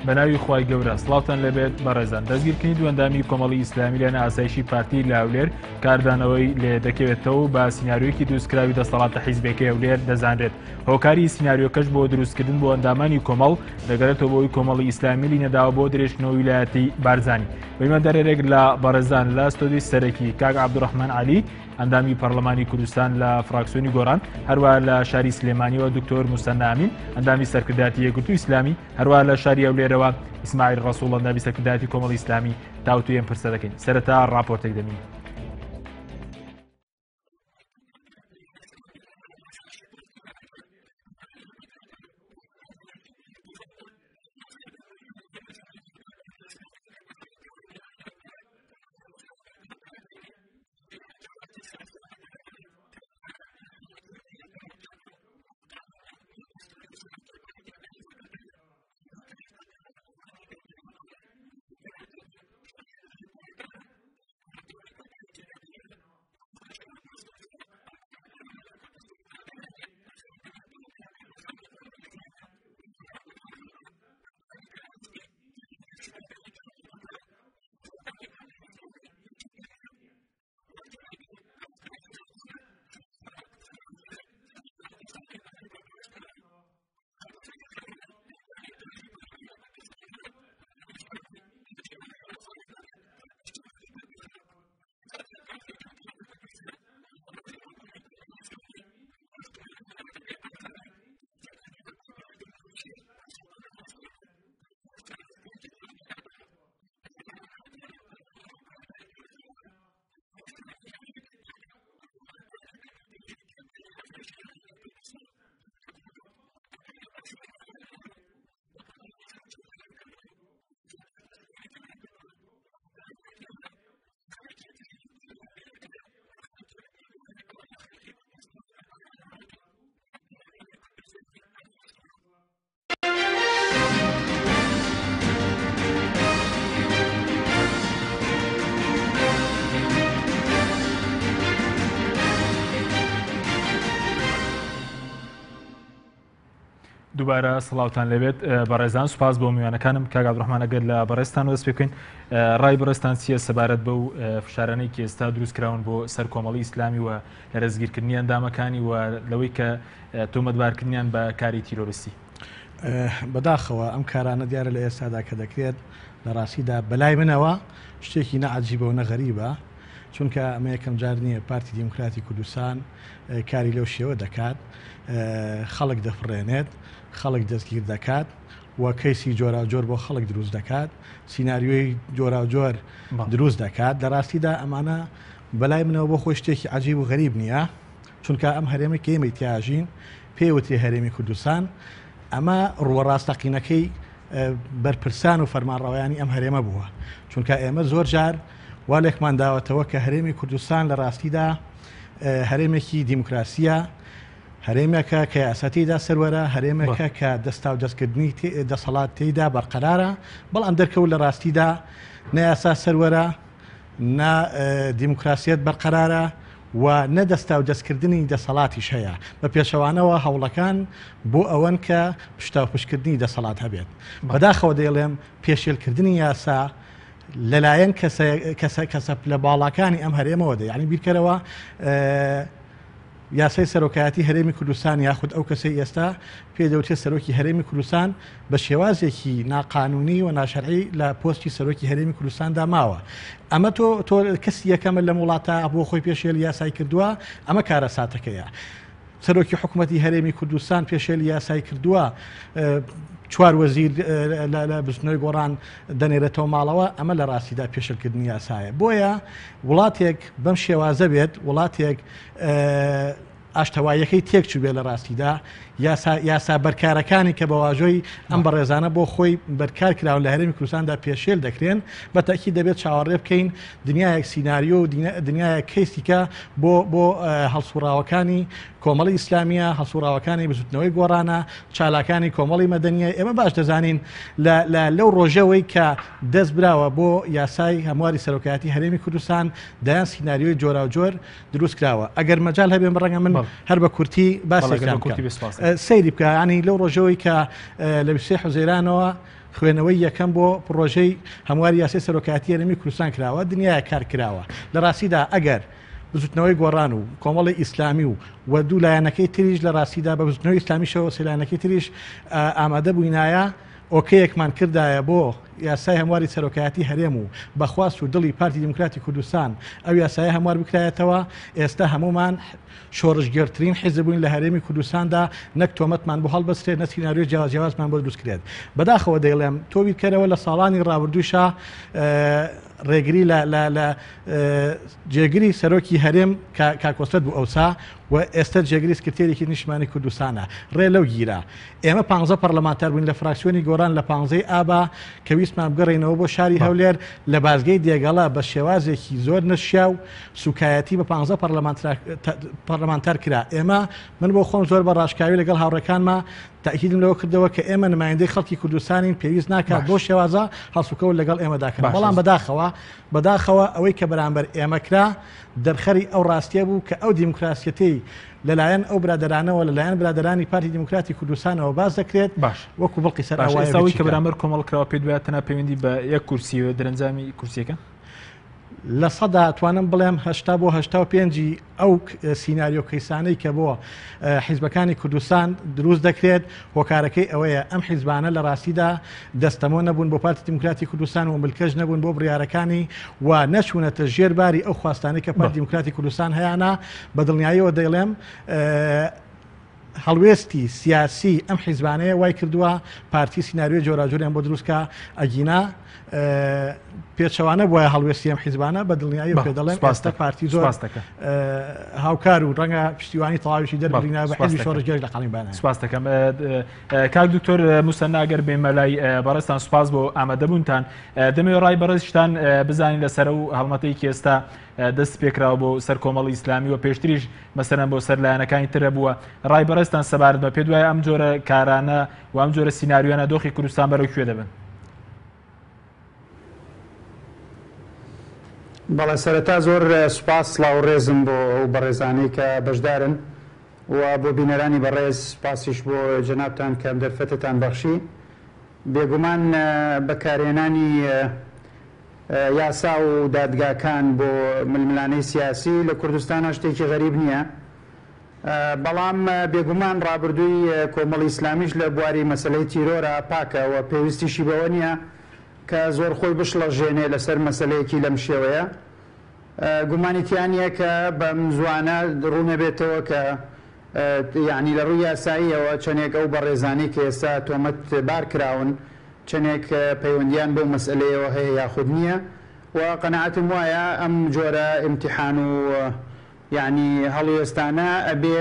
بەناوی خوای گەورە سڵاوتان لەبێت بەڕێزان. دەستگیرکردنی دووەندامی کۆمەڵی ئیسلامی لەنە ئاسایشی پارتی لاولێر کاردانەوەی لێ دەکەوێتەوە و بە سیناریۆیەکی دروستکراوی دەسەڵاتە حیزبەکەی هەولێر دەزانرێت. هۆکاری سیناریۆکەش بۆ دروستکردن بۆ ئەندامانی کۆمەڵ دەگەرێتەوە بۆی کۆمەڵی ئیسلامی لینەداوە بۆ درێژکردنەوەی ویلایەتی بارزانی. بەیمە دەرێک لە بەڕێزان لە ستۆدیۆی سەرەکی کاک عەبدوڕەحمان عەلی ئەندامی پەرلەمانی کوردستان لە فراکسیۆنی گۆڕان، هەروەها لە شاری سلێمانیەوە دکتۆر موسەنە ئامین ئەندامی سەرکردایەتی یەکگرتووی ئیسلامی، هەروەها لە شاری هەولێرەوە ئیسماعیل ڕەسوڵ ئەندامی سەرکردایەتی کۆمەڵی ئیسلامی تاوتوی ئەم پرسە دەکەین. سەرەتا ڕاپۆرتێک دەمین. دووبارە سڵاوتان لەبێت بەڕێزان. سوپاس بۆ میوانەکانم. کاک عەبدوڕەحمان ئەگەر لە بەڕێستان دەست پێ بکەین، ڕای بەڕێستان چییە سەبارەت بەو فشارانەی کە ئێستا دروستکراون بۆ سەر کۆمەڵی ئیسلامی و لە رەزگیرکردنی ئەندامەکانی و لەوەی کە تۆمەتبارکردنیان بە کاری تیرۆریستی؟ بەداخەوە ئەم کارانە دیارە لە ئێستادا کە دەکرێت لە ڕاستیدا بەلای منەوە شتێکی نەعەجیبە و نەغەریبە، چونکە ئەمە یەکەم جار نییە پارتی دیموکراتی کوردستان کاری لەو شێوە دەکات، خەڵک دەفڕێنێت، خەڵک دەستگیر دەکات و کەیسی جۆراوجۆر بۆ خەڵک دروست دەکات، سیناریۆی جۆراوجۆر دروست دەکات. لە ڕاستیدا ئەمانە بەلای منەوە بۆ خۆی شتێکی عەجیب و غەریب نییە، چونکە ئەم هەرێمە کە ئێمە تیاژین پێوتری هەرێمی کوردستان، ئەمە ڕوەڕاستەقینەکەی بەرپرسان و فەرمانڕەوایانی ئەم هەرێمە بووە، چونکە ئێمە زۆر جار وا لێکمان داوەتەوە کە هەرێمی کوردستان لە ڕاستیدا هەرێمێکی دیموکراسیە، هەرێمێکە کە یاسەتیدا سەروەرە، هەرێمێکە کە دەستا و دەستکردنی دەسەڵات تێیدا بەرقەرارە، بەڵام دەرکەوت لە ڕاستیدا نە یاسا سەروەرە، نە دیموکراسیەت بەرقەرارە و نەدەستا و دەستکردنی دەسەڵاتیش هەیە. بە پێشەوانەوە هەوڵەکان بۆ ئەوەن کە پشتا و پشتکردنی دەسەڵات هەبێت. بەداخەوە دەیڵێم پێشێلکردنی یاسا لەلایەن کەسە لە باڵاکانی ئەم هەرێمەوە یعنی بیرکەرەوە یاسای سەرۆکایەتی هەرێمی کوردستان یاخود ئەو کەسەی ئێستا پێدەوتێت سەرۆکی هەرێمی کوردستان بە شێوازێکی ناقانونی و ناشەرعی لە پۆستی سەرۆکی هەرێمی کوردستاندا ماوە. ئەمە تۆ کەسی یەکەمە لە وڵاتە بۆ خۆی پێشێل یاسای کردووە، ئەمە کارە ساتەکەیە. سەرۆکی حکوومەتی هەرێمی کوردستان پێشێل یاسای کردووە، چوار وەزیر لە بزنەوەی گۆڕان دەنێرێتەوە ماڵەوە، ئەمە لە ڕاستیدا پێشێلکردنی یاسایە. بۆیە وڵاتێک بەم شێوازە بێت، وڵاتێک ئاشتەواییەکەی تێکچوو بێ لە ڕاستیدا یاسا بەرکارەکانی کە بە واژۆی ئەم بەڕێزانە بۆ خۆی بەرکار کراون لە هەرێمی کوردستاندا پێشێل دەکرێن بە تاکید دەبێت چاوەڕێ بکەین دنیایەک سیناریۆ و دنیایە کەیسیکە بۆ هەڵسوڕاوەکانی کۆمەڵی ئیسلامیە هەڵسوڕاوەکانی بزوتنەوەی گۆڕانە چالاکانی کۆمەڵی مەدەنیە ئێمە باش دەزانین لەو ڕۆژەوەی کە دەست براوە بۆ یاسای هەمواری سەرۆکایەتی هەرێمی کوردستان دایان سیناریۆی جۆرا و جۆر دروست کراوە ئەگەر مەجال هەبێن بەڕەنگە من هەر بە کورتی باسێکیان سەیری بکە ینی لەو ڕۆژەوەی کە لە 23 حوزەیرانەوە خوێنەوەی یەکەم بۆ پرۆژەی هەمواری یاسی سەرۆکایەتی هەرێمی کوردستان کراوە دنیای کار کراوە لە ڕاستیدا ئەگەر بزوتنەوەی گۆڕان و کۆمەڵی ئیسلامی و دوو لایەنەکەی تریش لە ڕاستیدا بە بزوتنەوەی ئیسلامیشەوە سەلایەنەکەی تریش ئامادە بووینایە ئۆکەیەکمان کردایە بۆ یاسای هەمواری سەرۆکایەتی هەرێم و بەخواست و دڵی پارتی دیموکراتی کوردستان ئەو یاسای هەموار بکرایەتەوە ئێستا هەمومان شۆڕژگەرترین حیزب بووین لە هەرێمی کوردستاندا نەک تۆمەتمان بۆ هەڵبەسترێت نە سیناریۆی جیاوازمان بۆ دروستکرێت بەداخەوە دەیڵێم تۆ بیرکەرەوە لە ساڵانی ڕابردووشە ڕێگری لە جێگری سەرۆکی هەرێم کاکۆسەد بوو ئەوسا و ئێستا جێگری سکرتێرێکی نیشتمانی کوردستانە ڕێ لەو گیرە ئێمە 15 پەرلەمانتەر بووین لە فراکسیۆنی گۆران لە 15 ئابا کە ویستمان بگەڕێنەوە بۆ شاری هەولێر لە بازگەی دێگەڵا بە شێوازێکی زۆر نشیا و سوکایەتی بە 15 پەرلەمانتەر کرا ئێمە من بۆ خۆم زۆر بە ڕاشکاوی لەگەڵ هاوڕەکانمە تاکیدم لەوە کردەوە کە ئێمە نمایندەی خەڵکی کوردستانین پێویست ناکات بۆ شێوازە هەڵسوکەوت لەگەڵ ئێمەداکەن بەڵام بەداخەوە ئەوەی کە بەرامبەر ئێمە کرا دەرخەری ئەو ڕاستیە بوو کە ئەو دیموکراسیەتی لەلایەن ئەو برادرانەوە لەلایەن برادرانی پارتی دیموکراتی کوردستانەوە باز دەکرێت باش وەکو بڵقی سەر ئەوەی کە بەرامبەر کۆمەڵکراوە پێ دوایە تەنها پەیوەندی بە یەک کورسیوە دەرەنجامی کورسیەکە لە سەدا توانم بڵێم 80 بۆ 85 ئەو سیناریۆ کەیسانەی کە بۆ حیزبەکانی کوردستان دروست دەکرێت هۆکارەکەی ئەوەیە ئەم حیزبانە لە ڕاستیدا دەستەمۆ نەبوون بۆ پارتی دیموکراتی کوردستان و ملکەش نەبوون بۆ بڕیارەکانی و نەچوونەتە ژێرباری ئەو خواستانەی کە پارتی دیموکراتی کوردستان هەیەە بە دڵنیاییەوە دەیڵێم هەڵوێستی سیاسی ئەم حیزبانەیە وای کردووە پارتی سیناریۆ جۆراجۆریان بۆ دروستکە ئەگینا پێچەوانە بۆیە هەڵوێستی ئەم حیزبانە بە دڵنیایی پێ دەڵێن ئێستا پارتی زۆر هاوکار و ڕەنگە پشتیوانی تەواویشی دەربڕینا بە حیزبی شۆڕژگەر لە قالیمبانە. سوپاس دەکەم کاک دکتۆر موسە ناگەر بێمە لای بەڕێستان سوپاس بۆ ئامادەبوونتان دەمەوێت ڕای بەڕێزشتان بزانین لەسەر و هەڵمەتەی کە ئێستا دەست پێکراوە بۆ سەر کۆمەڵی ئیسلامی و پێشتریش مەسەرەن بۆ سەر لایەنەکانی ترە بووە ڕای بەڕێستان سەبارەت بە پێ دوایە ئەم جۆرە کارانە و ئەم جۆرە سیناریۆیانە دۆخی کوردستان بەرەو کوێ دەبن؟ بەڵێ سەرەتا زۆر سوپاس سڵاو ڕێزم بۆ ئەو بەڕێزانەی کە بەشدارن و بۆ بینەرانی بەڕێز سوپاسیش بۆ جەنابتان کە ئەم دەرفەتتان بەخشی بێگومان بەکارهێنانی یاسا و دادگاکان بۆ ململانەی سیاسی لە کوردستانە شتێکی غەریب نییە بەڵام بێگومان ڕابردووی کۆمەڵی ئیسلامیش لە بواری مەسەلەی تیرۆرە پاکە و پێویستیشی بەوە نییە کە زۆر خۆی بشڵەژێنێ لەسەر مەسەلەیەکی لەم شێوەیە گومانیتیانە کە بەم زوانە ڕوونە بێتەوە کە یعنی لە ڕووی یاساییەوە چەندێک ئەو بەڕێزانی کە ئێستا تۆمەت بار کراون چەندێک پەیوەندیان بەو مەسئلەیەوە هەیە یاخود نییە و قەناعەتم وایە ئەم جۆرە ئیمتیحان و یعنی هەڵوێستانە ئەبێ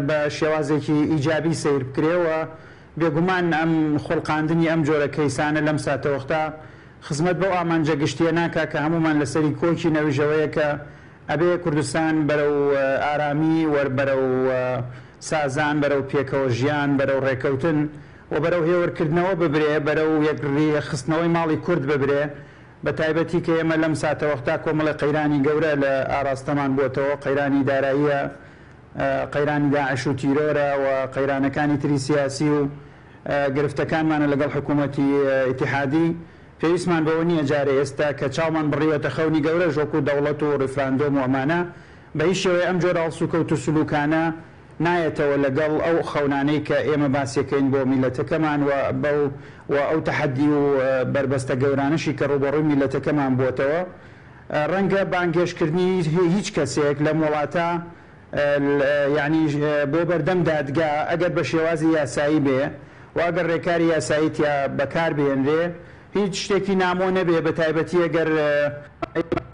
بە شێوازێکی ئیجابی سیر بکرێەوە بێگومان ئەم خۆڵقاندنی ئەم جۆرە کەیسانە لەم ساتەوەختا خزمەت بەو ئامانجە گشتیە ناکە کە هەمومان لەسەری کۆکی نەویژەوەیە کە ئەبێ کوردستان بەرەو ئارامی وەربەرەو سازان بەرەو پێکەوە ژیان بەرەو ڕێکەوتن و بەرەو هێوەرکردنەوە ببرێ بەرەو یەکڕی خستنەوەی ماڵی کورد ببرێ بە تایبەتی کە ئێمە لەم ساتەوەختا کۆمەڵی قەیرانی گەورە لە ئاراستەمان بووەتەوە قەیرانی داراییە قەیرانی داعش و تیرۆرە و قەیرانەکانی تری سیاسی و گرفتەکانمانە لەگەڵ حکوومەتی ئیتیحادی پێویستمان بەوە نییە جارێ ئێستا کە چاومان بڕیوەتە خەونی گەورە ژۆکو دەوڵەت و ڕیفراندۆم و ئەمانە بە هیچ شێوەیە ئەم جۆرە هەڵسوکەوت و سلوکانە نایەتەوە لەگەڵ ئەو خەونانەی کە ئێمە باسیەکەین بۆ میلەتەکەمان و ئەو تەحەدی و بربەستە گەورانشی کە ڕوبەڕووی میلەتەکەمان بووتەوە ڕەنگە بانگێشکردنی هیچ کەسێک لە وڵاتە یعنی بۆ بەردەم دادگا ئەگەر بە شێوازی یاسایی بێ و ئەگەر ڕێکاری یاسایی تیا بەکار بێنرێ هیچ شتێکی نامۆ نەبێ بە تایبەتی ئەگەر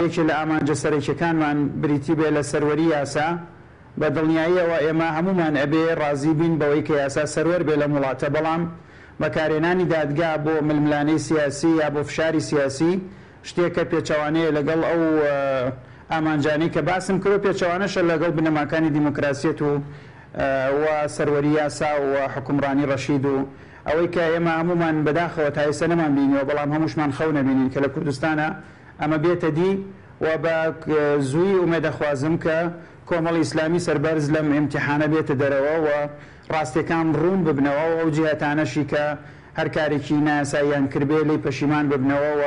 یەکێ لە ئامانجە سەرەکیەکانمان بریتی بێ لە سەروەری یاسا بە دڵنیاییەوە ئێمە هەمومان ئەبێ ڕازی بین بەوەی کە یاسا سەروەر بێ لە وڵاتە، بەڵام بەکارهێنانی دادگا بۆ ململانەی سیاسی یا بۆ فشاری سیاسی شتێکە پێچەوانەیە لەگەڵ ئەو ئامانجانی کە باسم کرد، پێچەوانەشە لەگەڵ بنەماکانی دیموکراسیەت و سەروەری یاسا و حکومڕانی ڕەشید و ئەوەی کە ئێمە هەمومان بەداخەوە تا ئێستا نەمان بینیەوە، بەڵام هەمووشمان خەو نەبینین کە لە کوردستانە ئەمە بێتە دی و بە زووی ومێدەخوازم کە کۆمەڵی ئیسلامی سەربەرز لەم ئیمتیحانە بێتە دەرەوە و ڕاستیەکان ڕوون ببنەوە و ئەو جیهەتانەشی کە هەر کارێکی نایاساییان کردبێ لی پەشیمان ببنەوە و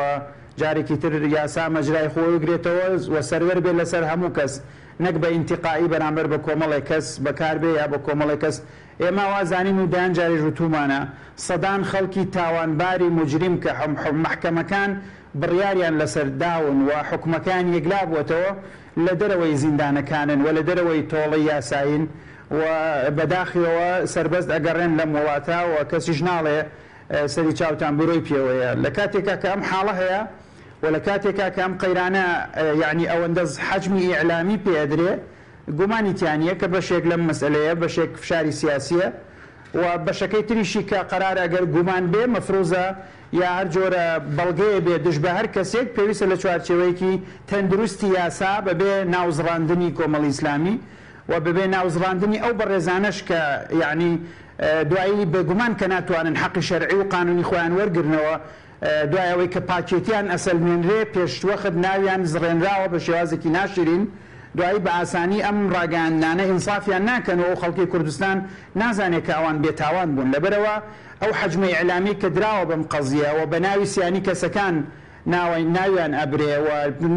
جارێکی تر یاسا مەجرای خۆی بگرێتەوە و سەروەر بێ لەسەر هەموو کەس، نەک بە ئینتیقائی بەرامبەر بە کۆمەڵێک کەس بەکاربێ یا بە کۆمەڵێک کەس. ئێمە وازانین و دایان جاری ژوتومانە سەدان خەڵکی تاوانباری مجرم کە محکەمەکان بڕیاریان لەسەر داون و حکومەکان یەکلا بووەتەوە لە دەرەوەی زیندانەکانن و لە دەرەوەی تۆڵی یاساین و بەداخیەوە سربەست ئەگەڕێن لەم وڵاتە و کەسیش ناڵێ سەری چاوتان بڕۆی پێوەیە. لە کاتێکا کە ئەم حاڵە هەیە و لە کاتێکا کە ئەم قەیرانە یعنی ئەوەندە حەجمی ئیعلامی پێدرێ، گومانی تیانە کە بەشێک لەم مەسئلەیە بەشێک فشاری سیاسیە و بەشەکەی تریشی کە قەرار ئەگەر گومان بێ مەفروزە یا هەر جۆرە بەڵگەیە بێ دژ بە هەر کەسێک پێویستە لە چوارچێوەیەکی تەندروستی یاسا بەبێ ناوزڕاندنی کۆمەڵی ئیسلامی و بەبێ ناوزڕاندنی ئەو بەڕێزانەش کە یعنی دوایی بێگومان کە ناتوانن حەقی شەرعی و قانونی خۆیان وەرگرنەوە، دوایەوەی کە پاکێتیان ئەسەلمێنرێ پێشوەخت ناویان زڕێنراوە بە شێوازێکی ناشرین، دوایی بە ئاسانی ئەم ڕاگەاندانە ئینسافیان ناکەنەوە و خەڵکی کوردستان نازانێت کە ئەوان بێتاوان بوون. لەبەرەوە ئەو حەجمە ئیعلامی کە دراوە بەم قەزیە و بە ناوی سیانی کەسەکان ناویان ئەبرێ و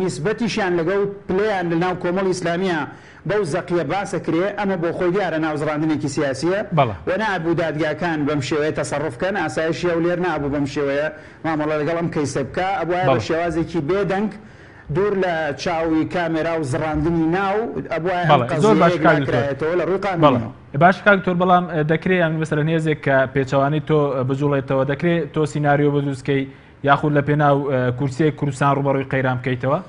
نیسبەتیشیان لەگەڵ پلەیان لە ناو کۆمەڵی ئیسلامیە بەو زەقیە باسەکرێ، ئەمە بۆ خۆی دیارە ناوزڕاندنێکی سیاسیە و نابوو دادگاکان بەم شێوەیە تەسەڕفکەن، ئاسایشی ئەو لێر نابوو بەم شێوەیە مامەڵە لەگەڵ ئەم کەیسە بکە، ئەبوایە بە شێوازێکی بێدەنگ دوور لە چاوی کامێرا و زڕاندنی ناو زۆر باشکرێتەوە لە ڕووی قانون. باش کاکتۆر، بەڵام دەکرێت ئەم مەسەلە هێزێک کە پێچەوانی تۆ بجوڵێتەوە، دەکرێت تۆ سیناریۆ بەدروستکەی یاخود لە پێناو کورسیەک کوردستان ڕوبەڕووی قەیران بکەیتەوە؟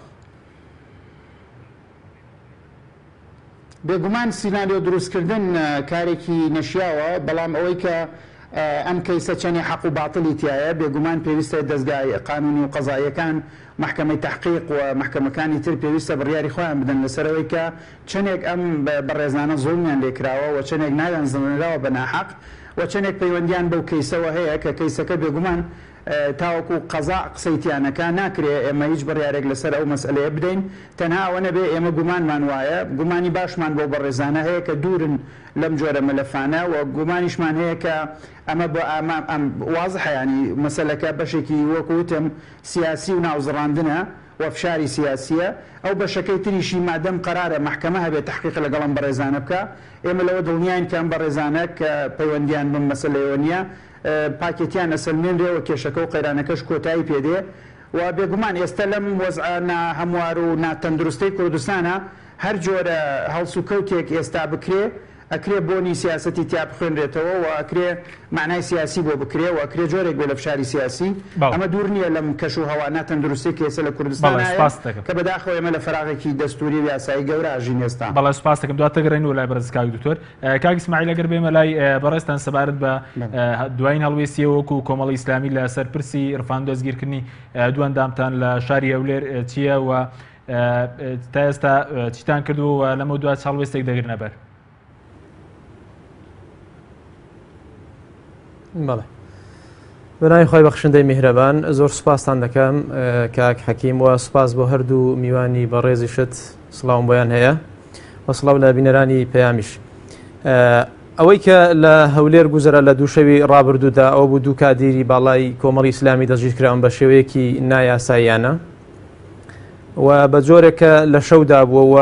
بێگومان سیناریۆ دروستکردن کارێکی نەشیاوە، بەڵام ئەوەی کە ئەم کەیسە چەنی حەق و باڵی تایە بێگومان پێویستە دەستگای قانونی و قەزاییەکان، محکمەی تحقیق و محکمەکانی تر پێویستە بڕیاری خۆیان بدەن لەسەرەوەی کە چەندێک ئەم بەڕێزانە زوڵمیان لێکراوە و چەندێک ناویان زڵێنراوە بە ناحەق و چەندێک پەیوەندیان بەو کەیسەوە هەیە کە کەیسەکە بێگومان تاوەکو قەزا قسەیتیانەکە ناکرێت ئێمە هیچ بڕیارێک لەسەر ئەو مەسئلەیە بدەین، تەنها ئەوە نەبێ ئێمە گومانمان وایە، گومانی باشمان بۆ بەڕێزانە هەیە کە دوورن لەم جۆرە مەلەفانە و گومانیشمان هەیە کە ئەمە بۆ وازحە، ینی مەسەلەکە بەشێکی وەکوتم سیاسی و ناوزڕاندنە و فشاری سیاسیە، ئەو بەشەکەی تریشی مادەم قەرارە محکەمە هەبێت تحقیق لەگەڵم بەڕێزانە بکە، ئێمە لەوە دڵنیاین کە ئەم بەڕێزانە کە پەیوەندیان بم مەسەلەیەوە نییە پاکێتیان ئەسەلمێنرێەوە کێشەکە و قەیرانەکەش کۆتایی پێدێ و بێگومان ئێستا لەم وەزعە هەموار و ناتەندروستەی کوردستانە هەر جۆرە هەڵس و کەوتێک ئێستا بکرێ ئەکرێ بۆنی سیاسەتی تیا بخوێنرێتەوە و ئەکرێ معنای سیاسی بۆ بکرێ و ئەکرێ جۆرێک بۆ لە فشاری سیاسی. ئەمە دوور نییە لەم کەش و هەوا ناتەندروستی کێسە لە کوردستان کە بەداخەوە ئێمە لە فراغێکی دەستوری و یاسایی گەورە ئاژین ئێستا. بەڵێ سوپاس دەکەم، دواتە گەڕێن و لای بەڕێز کاک دکتۆر. کاک ئیسماعیل ئەگەر بێمە لای بەڕێزتان سەبارەت بە دوایین هەڵوێستیەوە وەکو کۆمەڵی ئیسلامی لە سەرپرسی عرفان دەستگیرکردنی دوو ئەندامتان لە شاری هەولێر چییە و تا ئێستا چیتان کردووە و لەمە دوات هەڵوێستێک دەگرنە بەر؟ بەڵێ، بەناوی خۆی بەخشندەی میهرەبان، زۆر سوپاسان دەکەم کاک حەکیم و سوپاس بۆ هەردوو میوانی بەڕێزیشت، سڵاوم بۆیان هەیە و سڵاو لە بینەرانی پەیامیش. ئەوەی کە لە هەولێر گوزەرە لە دوو شەوی ڕابردوودا ئەو بوو دوو کادیری باڵای کۆمەڵی ئیسلامی دەستگیرکراون بە شێوەیەکی نایاساییانە و بە جۆرێکە لە شەودا بووە و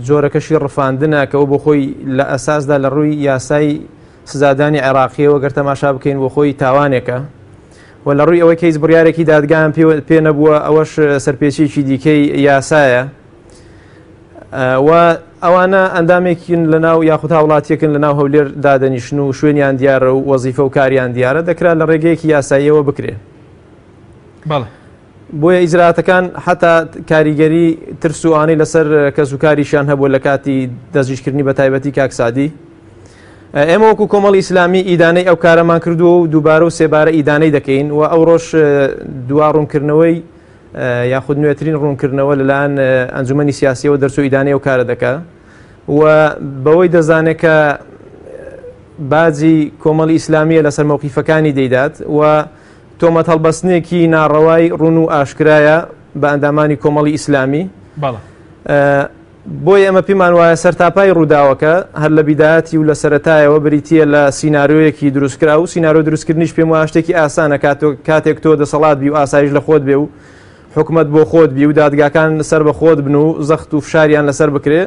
جۆرەکەشی ڕفاندنە کە ئەو بۆ خۆی لە ئەساسدا لە ڕووی یاسای سزادانی عێراقیەوە گەر تەماشا بکەین بۆ خۆی تاوانێکە و لە ڕووی ئەوەی کەیس بڕیارێکی دادگایان پێ نەبووە ئەوەش سەرپێچێکی دیکەی یاسایە و ئەوانە ئەندامێکن لە ناو یاخود هاوڵاتیەکن لە ناو هەولێر دادەنیشن و شوێنیان دیارە و وەزیفە و کاریان دیارە دەکرا لە ڕێگەیەکی یاساییەوە بکرێ. بەڵێ، بۆیە ئیجراتەکان حتا کاریگەری ترسوانەی لەسەر کەس و کاریشیان هەبوو لە کاتی دەستگیرکردنی بە تایبەتی کاکسادی. ئێمە وەکو کۆمەڵی ئیسلامی ئیدانەی ئەو کارەمان کردووە و دووبارە و سێبارە ئیدانەی دەکەین و ئەو ڕۆژ دوا ڕوونکردنەوەی یاخود نوێترین ڕوونکردنەوە لەلایەن ئەنجومەنی سیاسیەوە دەرچوو ئیدانەی ئەو کارە دەکات و بەوەی دەزانێت کە باجی کۆمەڵی ئیسلامیە لەسەر مەوقیفەکانی دەیدات و تۆمەت هەڵبەستنێکی ناڕەوای ڕوون و ئاشکرایە بە ئەندامانی کۆمەڵی ئیسلامی. بۆی ئەمە پێمان وایە سەرتاپای ڕووداوەکە هەر لە بیداەتی و لە سەرەتایەوە بریتە لە سینناریۆیەکی دروستکرا و سینناریۆ دروستکردنیش پێم وایە شتێکی ئاسانە کاتێک تۆ دەسەڵات بی و ئاسایش لە خۆت بێ و حکومت بۆ خۆت بی و دادگاکان سەر بە خۆت بن و زەخت و فشاریان لەسەر بکرێ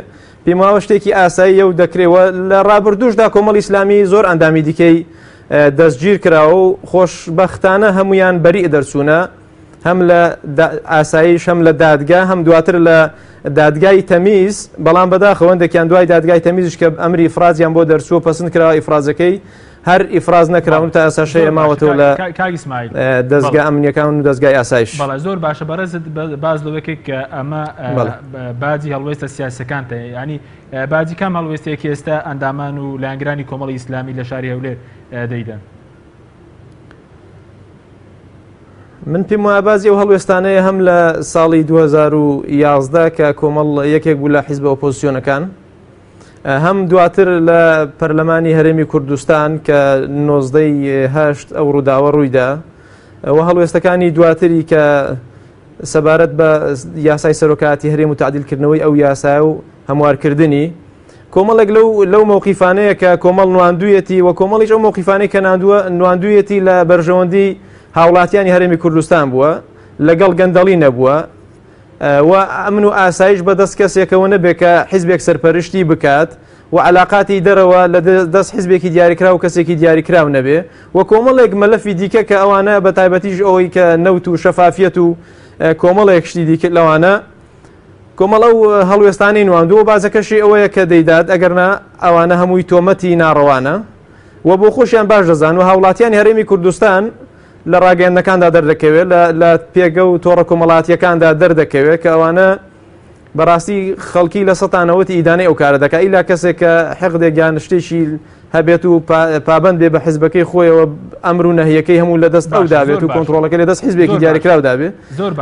پێم وایە شتێکی ئاساییە و دەکرێەوە لە ڕابردوشدا کۆمەڵی ئیسلامی زۆر ئەندامی دیکەی دەستگیر کراوە و خۆشبەختانە هەمویان بەریء دەرچوونە هەم لە ئاسایش هەم لە دادگا هەم دواتر لە دادگای تەمیز بەڵام بەداخەوەندێکیان دوای دادگای تەمیزش کە ئەمری ئیفرازیان بۆ دەرچووە پەسەند کراوە ئیفرازەکەی هەر ئیفراز نەکراون تا ئاساشەیە ماوەتەوە لە دەستگا ئەمنیەکان و دەستگای ئاسایش. بەڵێ زۆر باشە بەڕێزت باز لەوەکەی کە ئەمە باجی هەڵوێستە سیاسەکانتە ینی باجی کام هەڵوێستەیەکی ئێستا ئەندامان و لایەنگرانی کۆمەڵی ئیسلامی لە شاری هەولێر دەیدەن. من پێم وایە بازی ئەو هەڵوێستانەیە هەم لە ساڵی 2011 کە کۆمەڵ یەکێک بوو لە حیزب ئۆپۆزیسیۆنەکان هەم دواتر لە پەرلەمانی هەرێمی کوردستان کە 1970 ئەو ڕووداوە ڕوویدا و هەڵوێستەکانی دواتری کە سەبارەت بە یاسای سەرۆکاتی هەرێم و تعدیلکردنەوەی ئەو یاسای و هەموارکردنی کۆمەڵێک لەو مەوقیفانەیە کە کۆمەڵ نواندوویەتی و کۆمەڵیش ئەو مەوقیفانەی کە نواندوویەتی لە بەرژەوەندی هاوڵاتیانی هەرێمی کوردستان بووە لەگەڵ گەندەڵی نەبووە و ئەمن و ئاسایش بەدەست کەسێکەوە نەبێت کە حیزبێک سەرپەرشتی بکات و علاقاتی دەرەوە لە دەست حیزبێکی دیاریکرا و کەسێکی دیاریکراو نەبێ و کۆمەڵێک مەلەفی دیکە کە ئەوانە بە تایبەتیش ئەوەی کە نەوت و شەفافیەت و کۆمەڵێک شتی دیکە لەوانە کۆمەڵە و هەڵوێستانی نواندووە بازەکەشی ئەوەیە کە دەیدات ئەگەرنا ئەوانە هەمووی تۆمەتی ناڕەوانە و بۆ خۆشیان باش دەزان و هاوڵاتیانی هەرێمی کوردستان لە ڕاگەیاندنەکاندا دەردەکەوێت لە پێگە و تۆڕە کۆمەڵاتیەکاندا دەردەکەوێت کە ئەوانە بەڕاستی خەڵکی لە سەتانەوەتی ئیدانەی ئەو کارە دەکات ئیلا کەسێک کە حەقدێکیان شتێکی هەبێت و پابند بێ بە حیزبەکەی خۆیەوە ئەمر و نەهیەکەی هەموو لە دەست ئەو دابێت و کۆنتڕۆڵەکە لە دەست حیزبێکی دیاریکراو دابێت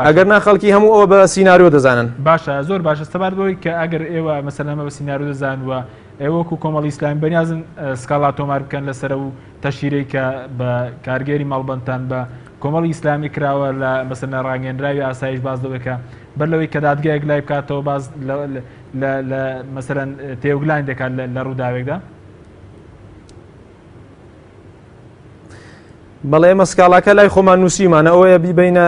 ئەگەر نا خەڵکی هەموو ئەوە بە سینناریۆ دەزانن. باشە زۆر باشە سەبار بۆی کە ئەگەر ئێوە مەسەلەمە بە سینناریۆ دەزانوە ئێوەکو کۆمەڵی ئیسلامی بەنیازن سکاڵا تۆمار بکەن لەسەر و تەشیرەی کە بە کارگەری ماڵبەندتان بە کۆمەڵی ئیسلامی کراوە لە مەسەلە ڕاگەیەنراوی ئاسایش باز دەوێکە بەر لەوەی کە دادگایەک لای بکاتەوە باز لە مەسەلەن تێوگلان دەکات لە ڕووداوێکدا. بەڵێ ئێمە سکاڵاکە لای خۆمان نووسیمانە ئەوەیە بیبینە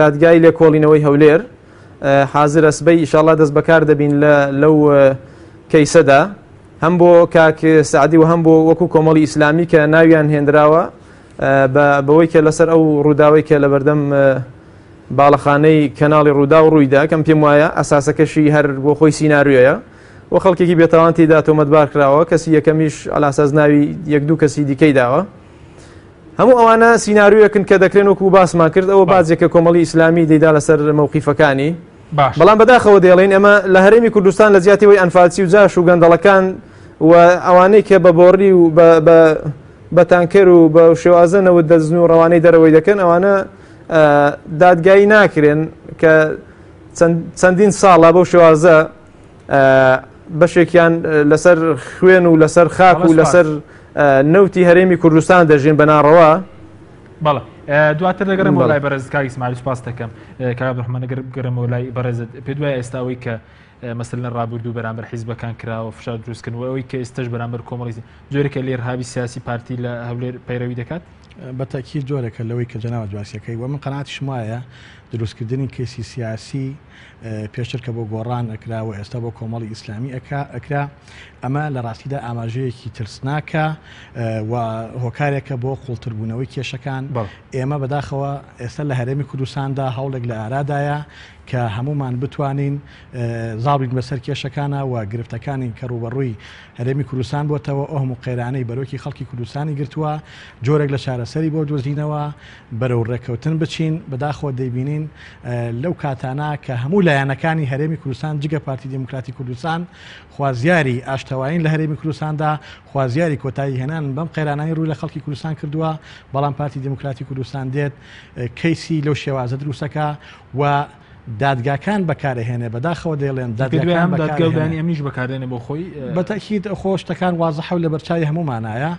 دادگای لێکۆڵینەوەی هەولێر حازر ئەسبەی ئیشاڵڵا دەست بەکار دەبین لەو کەیسەدا هەم بۆ کاک سعدی و هەم بۆ وەکو کۆمەڵی ئیسلامی کە ناویان هێنراوە بەوەی کە لەسەر ئەو ڕووداوی کە لە بەردەم باڵەخانەی کەناڵی ڕوودا و ڕوویدا کەم پێم وایە ئەساسەکەشی هەر بۆ خۆی سینناریۆیە و خەڵکێکی بێتاوان تێدا تۆمەتبار کراوە کەسی یەکەمیش ئەلاساز ناوی یەک دوو کەسی دیکەی داوە هەموو ئەوانە سینناریۆیەکن کە دەکرێن وەکو باسمان کرد ئەوە بازێکە کۆمەڵی ئیسلامی دەیدا لەسەر مەوقیفەکانی بەڵام بەداخەوە دێڵێن ئەمە لە هەرێمی کوردستان لە زیاتیەوەی ئەنفاسی و جاش و گەندەڵەکان و ئەوانەی کە بە بۆڕی و بە تانکەر و بە شێوازەنەوە دەزن و ڕەوانەی دەرەوەی دەکەن ئەوانە دادگایی ناکرێن کە چەندین ساڵە بەو شێوازە بەشێکیان لەسەر خوێن و لەسەر خاک و لەسەر نەوتی هەرێمی کوردستان دەژین بە ناڕەوا. بەڵێ دواتر دەگەڕێمەوە لای بەڕێز کاک ئیسماعیل سوپاس دەکەم کاک عەبدوڕەحمان گەڕێمەوە لای بەڕێزت پێت وایە ئێستاوەی کە مەسەلەن ڕابردوو بەرامبەر حیزبەکان کراوە فشار دروستکردنەوە ئەوەی کە ئێستش بەرامبەر کۆمەڵی جۆرێکە لێرهاوی سیاسی پارتی لە هەولێر پەیڕەوی دەکات بەتاکید جۆرێکە لەوەی کە جەناوە جواسیەکەی و من قەناعەتیشم وایە دروستکردنی کەسی سیاسی پێشتر کە بۆ گۆڕان ئەکراوە ئێستا بۆ کۆمەڵی ئیسلامی ئەکرا ئەمە لە ڕاستیدا ئاماژەیەکی ترسناکە و هۆکارێکە بۆ قوڵتربوونەوەی کێشەکان ئێمە بەداخەوە ئێستا لە هەرێمی کوردستاندا هەوڵێک لە ئارادایە کە هەمومان بتوانین زاڵین بەسەر کێشەکانە و گرفتەکانی کە ڕوبەڕووی هەرێمی کوردستان بۆتەوە ئەو هەموو قەیرانەی بەرۆکی خەڵکی کوردستانی گرتووە جۆرێک لە چارەسەری بۆ دۆزینەوە بەرەو ڕێکەوتن بچین بەداخۆ دەیبینین لەو کاتانە کە هەموو لایەنەکانی هەرێمی کوردستان جگە پارتی دموکراتی کوردستان خوازیاری ئاشتەوایین لە هەرێمی کوردستاندا خوازیاری کۆتایی هێنان بەم قەیرانەی ڕووی لە خەڵکی کوردستان کردووە بەڵام پارتی دموکراتی کوردستان دێت کەیسی لەو شێوازە دروستەکە و دادگاکان بەکارهێنێ بەداخەوە دەیڵێن دادگەڵدانی ئەمیش بەکارێنێ بۆ خۆی بەتەکیید خۆشتەکان وازەحەو لە بەرچاوی هەمومانایە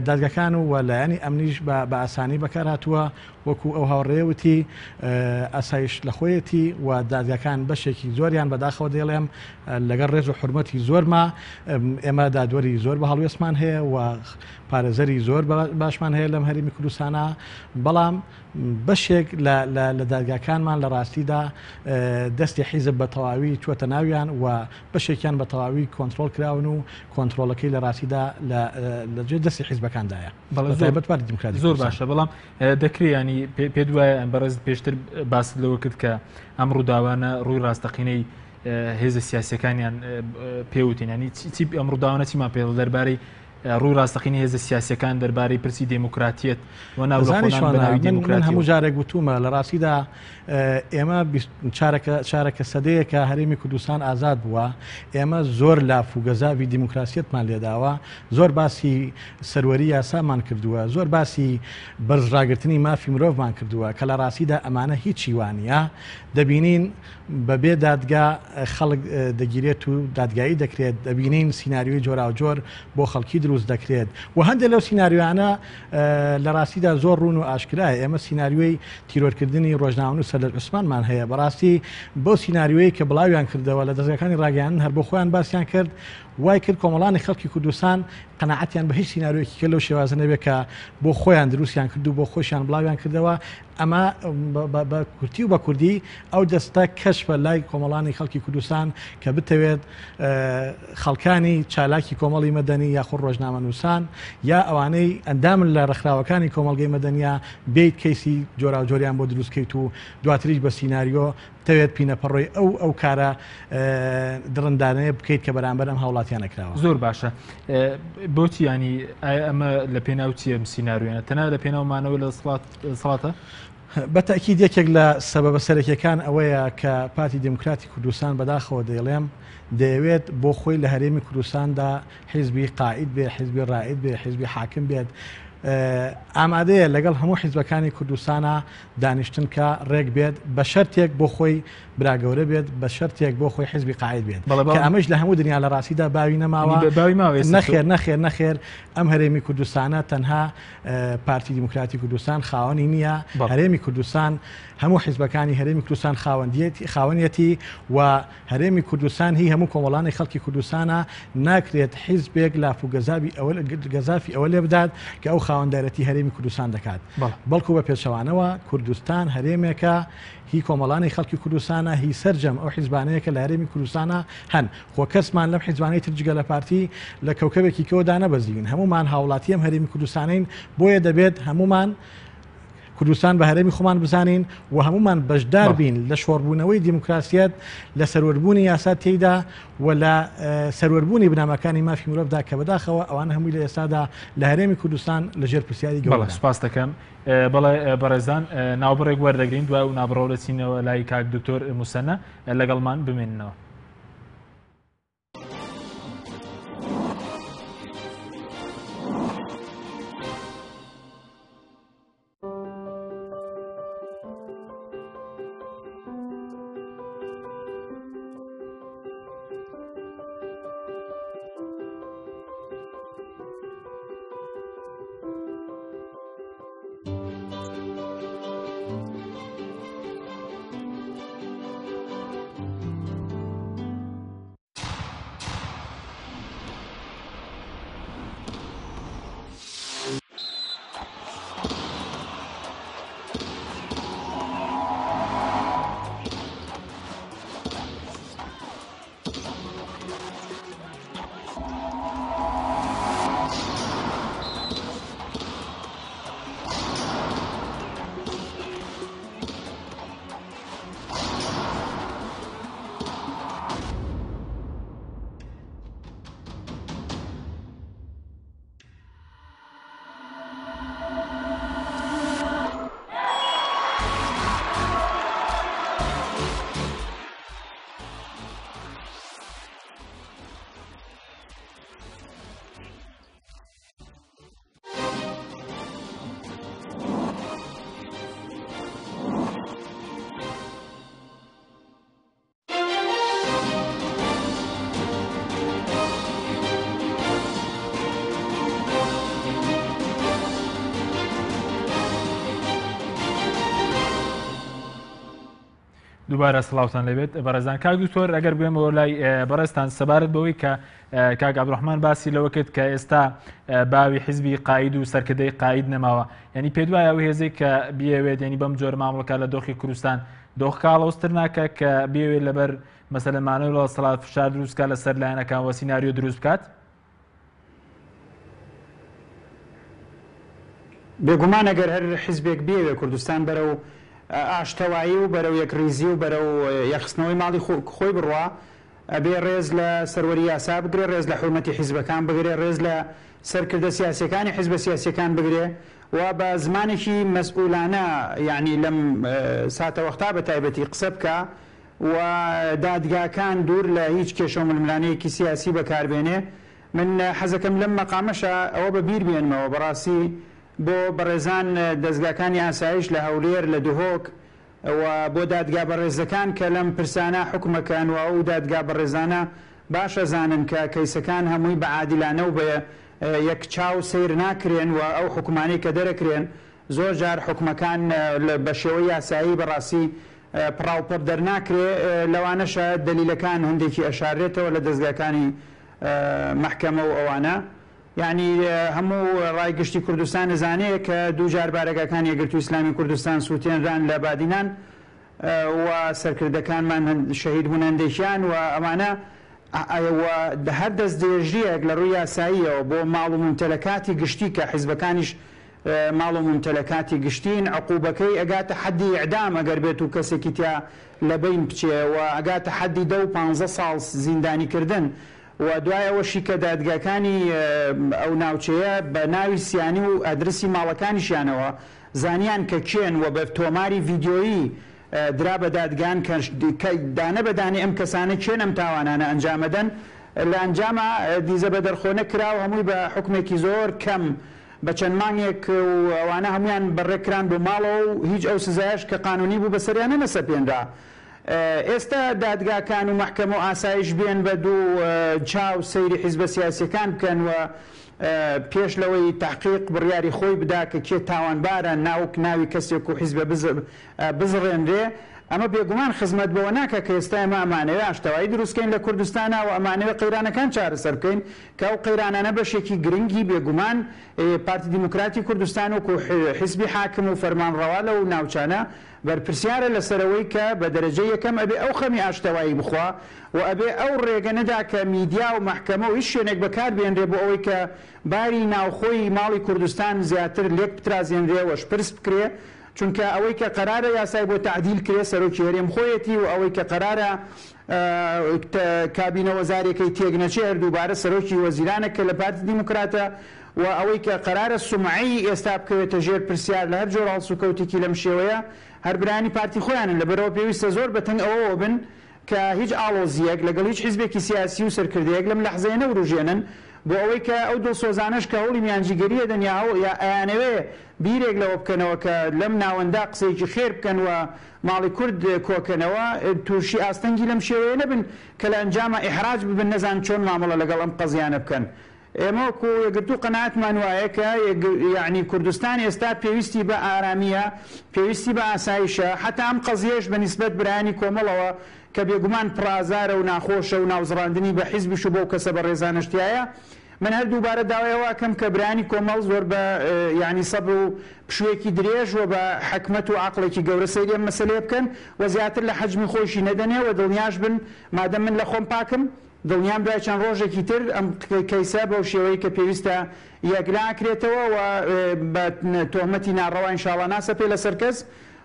دادگاکان و وەلایەنی ئەمنیش بە ئاسانی بەکار هاتووە وەکو ئەو هاوڕێوتی ئاسایش لە خۆیەتی و دادگاکان بەشێکی زۆریان بەداخەوە دەیڵێم لەگەڵ ڕێز و حرمەتی زۆرمە ئێمە دادوەری زۆر بە هەڵوێستمان هەیە و پارێزەری زۆر باشمان هەیە لەم هەرێمی کوردستانە بەڵام بەشێک لە دادگاکانمان لە ڕاستیدا دەستی حیزب بە تەواوی چوەتە ناویان و بەشێکیان بە تەواوی کۆنتترۆل کراون و کۆنتترۆلەکەی لە ڕاستیدا لەجێ دەستی حیزبەکاندایە بەڵێ دموکراتی زۆر باشە بەڵام دەکرێت ینی پێ دوایە ئەم بەڕێز پێشتر باس لەوە کرد کە ئەم ڕووداوانە ڕووی ڕاستەقینەی هێزە سیاسەکانیان پێوتین ینی ئەم ڕووداوانە چیمان پێ دەربارەی ڕووی ڕاستەقینی هێزە سیاسەکان دەربارەی پرسی دموکراتیەت و من هەموو جارێک گوتومە لە ڕاستیدا ئێمە چارەکە سەدەیەکە هەرێمی کوردستان ئازاد بووە ئێمە زۆر لاف و گەزاوی دیموکراسیەتمان لێداوە زۆر باسی سەروەری یاسامان کردووە زۆر باسی بەرزڕاگرتنی مافی مرۆڤمان کردووە کە لە ڕاستیدا ئەمانە هیچی وانە دەبینین بەبێ دادگا خەڵک دەگیرێت و دادگایی دەکرێت دەبینین سیناریۆی جۆرا و جۆر بۆ خەڵکی دروست دەکرێت و هەندێک لەو سیناریوانە لە ڕاستیدا زۆر ڕوون و ئاشکرایە ئێمە سیناریۆی تیرۆرکردنی ڕۆژناون و سەرلەر عوسمانمان هەیە بەڕاستی بۆ سیناریۆی کە بڵاویان کردەوە لە دەستگاکانی ڕاگەیاندن هەر بۆ خۆیان باسییان کرد وای کرد کۆمەڵانی خەڵکی کوردستان قەناعەتیان بە هیچ سیناریۆیەکی کە لەو شێوازە نەبێت کە بۆ خۆیان دروستیان کرد و بۆ خۆشیان بڵاویان کردەوە ئەمە بە کورتی و بە کوردی ئەو دەستە کەشفە لای کۆمەڵانی خەڵکی کوردستان کە بتەوێت خەڵکانی چالاکی کۆمەڵی مەدەنی یاخود ڕۆژنامە نووسان یا ئەوانەی ئەندامن لە ڕێکخراوەکانی کۆمەڵگەی مەدەنیا بیت کەیسی جۆرا و جۆریان بۆ دروستکەیت و دواتریش بە سیناریۆ تەوێت پینەپەڕۆی ئەو کارە درڕندانەیە بکەیت کە بەرامبەر ئەم هاوڵاتیان نەکراوە زۆر باشە بۆچی ینی ئەمە لە پێناو چیە ئەم سیناریۆیانە تەنها لە پێناومانەوە لە سڵاتە بەتەکید یەکێک لە سەبەبە سەرەکیەکان ئەوەیە کە پارتی دموکراتی کوردستان بەداخەوە دەیڵێم دەیەوێت بۆ خۆی لە هەرێمی کوردستاندا حیزبی قائید بێ حیزبی ڕائید بێ حیزبی حاکم بێت ئامادەیە لەگەڵ هەموو حیزبەکانی کوردستانە دانیشتن کە ڕێک بێت بە شەرتێک بۆ خۆی براگەورە بێت بە شەرتێک بۆ خۆی حیزبی قائید بێت کە ئەمەش لە هەموو دنیا لە ڕاستیدا باوی نەماوە نەخێر ئەم هەرێمی کوردستانە تەنها پارتی دموکراتی کوردستان خاوەنی نییە هەرێمی کوردستان هەموو حیزبەکانی هەرێمی کوردستان خاوەنیەتی و هەرێمی کوردستان هی هەموو کۆمەڵانی خەڵکی کوردستانە ناکرێت حیزبێک لاف و گەزافی ئەوە لێ بدات کە ئەو خاوەندارەتی هەرێمی کوردستان دەکات بەڵکو بە پێچەوانەوە کوردستان هەرێمێکە هی کۆمەڵانی خەڵکی کوردستانە هی سەررجەم ئەو حیزبانەیە کە لە هەرێمی کوردستانە هەن خۆ کەسمان لەم حیزبانەی ترجگە لە پارتی لە کەوکەبێکی کەوەدا نەبەزین هەمومان هاوڵاتی ئەم هەرێمی کوردستانین بۆیە دەبێت هەمومان کوردستان بە هەرێمی خۆمان بزانین و هەمومان بەشدار بین لە شۆڕبوونەوەی دیموکراسیەت لە سەروەربوونی یاسا تێیدا و لە سەروەربوونی بنامەکانی مافی مرۆڤدا کە بەداخەوە ئەوان هەمووی لە ئێستادا لە هەرێمی کوردستان لەژێر پرسیاری گەورە سوپاس دەکەم بەڵێ بەڕێزان ناوبڕێک وەردەگرین دوای و نابڕۆ دەچینەوە لای کاک دکتۆر موسەنە لەگەڵمان بمێننەوە. دووبارە سڵاوتان لەبێت بەڕێزان کاک دوکتۆر ئەگەر بێمەوە لای بەڕێستان سەبارەت بەوەی کە کاک عەبدوڕەحمان باسی لەوە کرد کە ئێستا باوی حیزبی قاید و سەرکردەی قاید نەماوە یعنی پێ دوایە ئەو هێزەی کە بێوێت ینی بەم جۆرە مامەڵەکە لە دۆخی کوردستان دۆخکاڵەوەستر ناکە کە بێوێت لەبەر مەسەلەن مانەوە سەڵات فشار دروستکە لەسەر لایەنەکان وە سیناریۆ دروست بکات؟ بێگومان ئەگەر هەر حیزبێک بێوێ کوردستان بەرەو ئاشتەوایی و بەرەو یەکریزی و بەرەو یەخستنەوەی ماڵی خۆی بڕوا ئەبێ ڕێز لە سەروەری یاسا بگرێ ڕێز لە حرمەتی حیزبەکان بگرێ ڕێز لە سەرکردە سیاسیەکانی حیزبە سیاسیەکان بگرێ و بە زمانێکی مەسئولانە یعنی لەم ساتە وەختا بە تایبەتی قسە بکە و دادگاکان دوور لە هیچ کێشە و ململانەیەکی سیاسی بەکاربێنێ. من حەزەکەم لەم مەقامەشە ئەوە بە بیر بێنمەوە بەڕاستی بۆ بەڕێزان دەستگاکانی ئاسایش لە هەولێر لە دهۆک و بۆ دادگا بەڕێزەکان کە لەم پرسانە حکومەکان و ئەو دادگا بەڕێزانە باشە زانن کە کەیسەکان هەمووی بە عادیلانە و بە یەک چاو سیر ناکرێن و ئەو حکومانەی کە دەرەکرێن زۆر جار حکومەکان بە شێوەی یاسایی بەڕاستی پڕاوپەر دەرناکرێ لەوانەشە دەلیلەکان هەندێکی ئەشارێتەوە لە دەستگاکانی مەحکەمە و ئەوانە یعنی هەموو ڕایگشتی کوردستان نزانەیە کە دوو جار بارەگاکان یەکگرتووی ئیسلامی کوردستان سووتێنران لە بادینان و سەرکردەکانمان شەهید بوون هەندێکیان و ئەمانە هەر دەستدێژیەک لە ڕووی یاساییەوە بۆ ماڵ و ممتەلەکاتی گشتی کە حیزبەکانیش ماڵ و ممتەلەکاتی گشتین عقوبەکەی ئەگاتە حەدی ئیعدام ئەگەر بێت و کەسێکی تیا لە بین بچێ و ئەگاتە حەدی 10 و 15 ساڵ زیندانیکردن و دوایەوەشی کە دادگاکانی ئەو ناوچەیە بە ناوی سیانی و ئەدرسی ماڵەکانیشیانەوە زانیان کە کێن و بە تۆماری ڤیدیۆیی درا بە دادگان کە دانە بەدانێ ئەم کەسانە کێن ئەم تاوانانە ئەنجامەدەن لە ئەنجامە دیزە بە دەرخۆنە کراوە هەمووی بە حکومێکی زۆر کەم بە چەند مانگێک و ئەوانە هەمویان بەڕێکران بۆ ماڵەوە و هیچ ئەو سزایش کە قانونی بوو بەسەریانە نەسەپێنرا. ئێستا دادگاکان و مەحکەمە و ئاسایش بێن بە دوو چاو سەیری حیزبە سیاسیەکان بکەن و پێش لەوەی تحقیق بڕیاری خۆی بدا کە کێ تاوانبارە ناوی کەسێک و حیزبە بزڕێنرێ ئەمە بێگومان خزمەت بەوە ناکە کە ئێستا ئێمە ئەمانەوێ ئاشتەوایی دروستکەین لە کوردستانە و ئەمانەوێ قەیرانەکان چارەسەر بکەین کە ئەو قەیرانانە بەشێکی گرنگی بێگومان پارتی دیموکراتی کوردستان و حیزبی حاکم و فەرمانڕەوا لەو ناوچانە بەرپرسیارە لەسەرەوەی کە بە دەرەجەی یەکەم ئەبێ ئەو خەمی ئاشتەوایی بخوا و ئەبێ ئەو ڕێگە نەدا کە میدیا و مەحکەمە و هیچ شوێنێک بەکاربێنرێ بۆ ئەوەی کە باری ناوخۆی ماڵی کوردستان زیاتر لێک بترازێنرێ و شپرس بکرێ چونکە ئەوەی کە قەرارە یاسای بۆ تعدیل کرێ سەرۆکی هەرێم خۆیەتی و ئەوەی کە قەرارە کابینە وەزارێکی تێک دووبارە سەرۆکی وەزیرانە کە لە پارتی دیموکراتە و ئەوەی کە قەرارە سومعی ئێستا بکەوێتە ژێر پرسیار لە هەر جۆر هەڵسوکەوتێکی لەم شێوەیە هەر برانی پارتی خۆیانن لەبەرەوە پێویستە زۆر بەتەنگ ئەوەوە بن کە هیچ ئاڵۆزیەک لەگەڵ هیچ حیزبێکی سیاسی و سەرکردەیەک لەم لەحزەیە نەوروژێنن بۆ ئەوەی کە ئەو دڵسۆزانەش کە هەوڵی میانجیگەریە دەن یا ئەیانەوێ بیرێک لەوە بکەنەوە کە لەم ناوەندا قسەیەکی خێر بکەن و ماڵی کورد کۆکەنەوە تووشی ئاستەنگی لەم شێوەیە نەبن کە لە ئەنجامە ئیحراج ببن نەزان چۆن مامەڵە لەگەڵ ئەم قەزیانە بکەن. ئێمە وەکو یەکگرتوو قەناعەتمان وایە کە یعنی کوردستان ئێستا پێویستی بە ئارامیە پێویستی بە ئاسایشە حتا ئەم قەزیەش بە نیسبەت برایانی کۆمەڵەوە کە بێگومان پرازارە و ناخۆشە و ناوزڕاندنی بە حیزبیش و بۆ کەسە بە ڕێزانشتیایە من هەر دووبارە داوایەوە کەم کە برانی کۆمەڵ زۆر بە یعنی سەبر و پشوێکی درێژ و بە حکمت و عقڵێکی گەورە سەیری ئەم مەسەلەیە بکەن و زیاتر لە حەجمی خۆشی نەدەنێ و دڵنیاش بن مادەم من لە خۆم پاکم دڵنیام دوای چەند ڕۆژێکی تر ئەم کەیسە بەو شێوەیە کە پێویستە یەکلاکرێتەوە و بە تۆهمەتی ناڕەوا ئینشاڵڵا ناسەپێ لەسەر کەس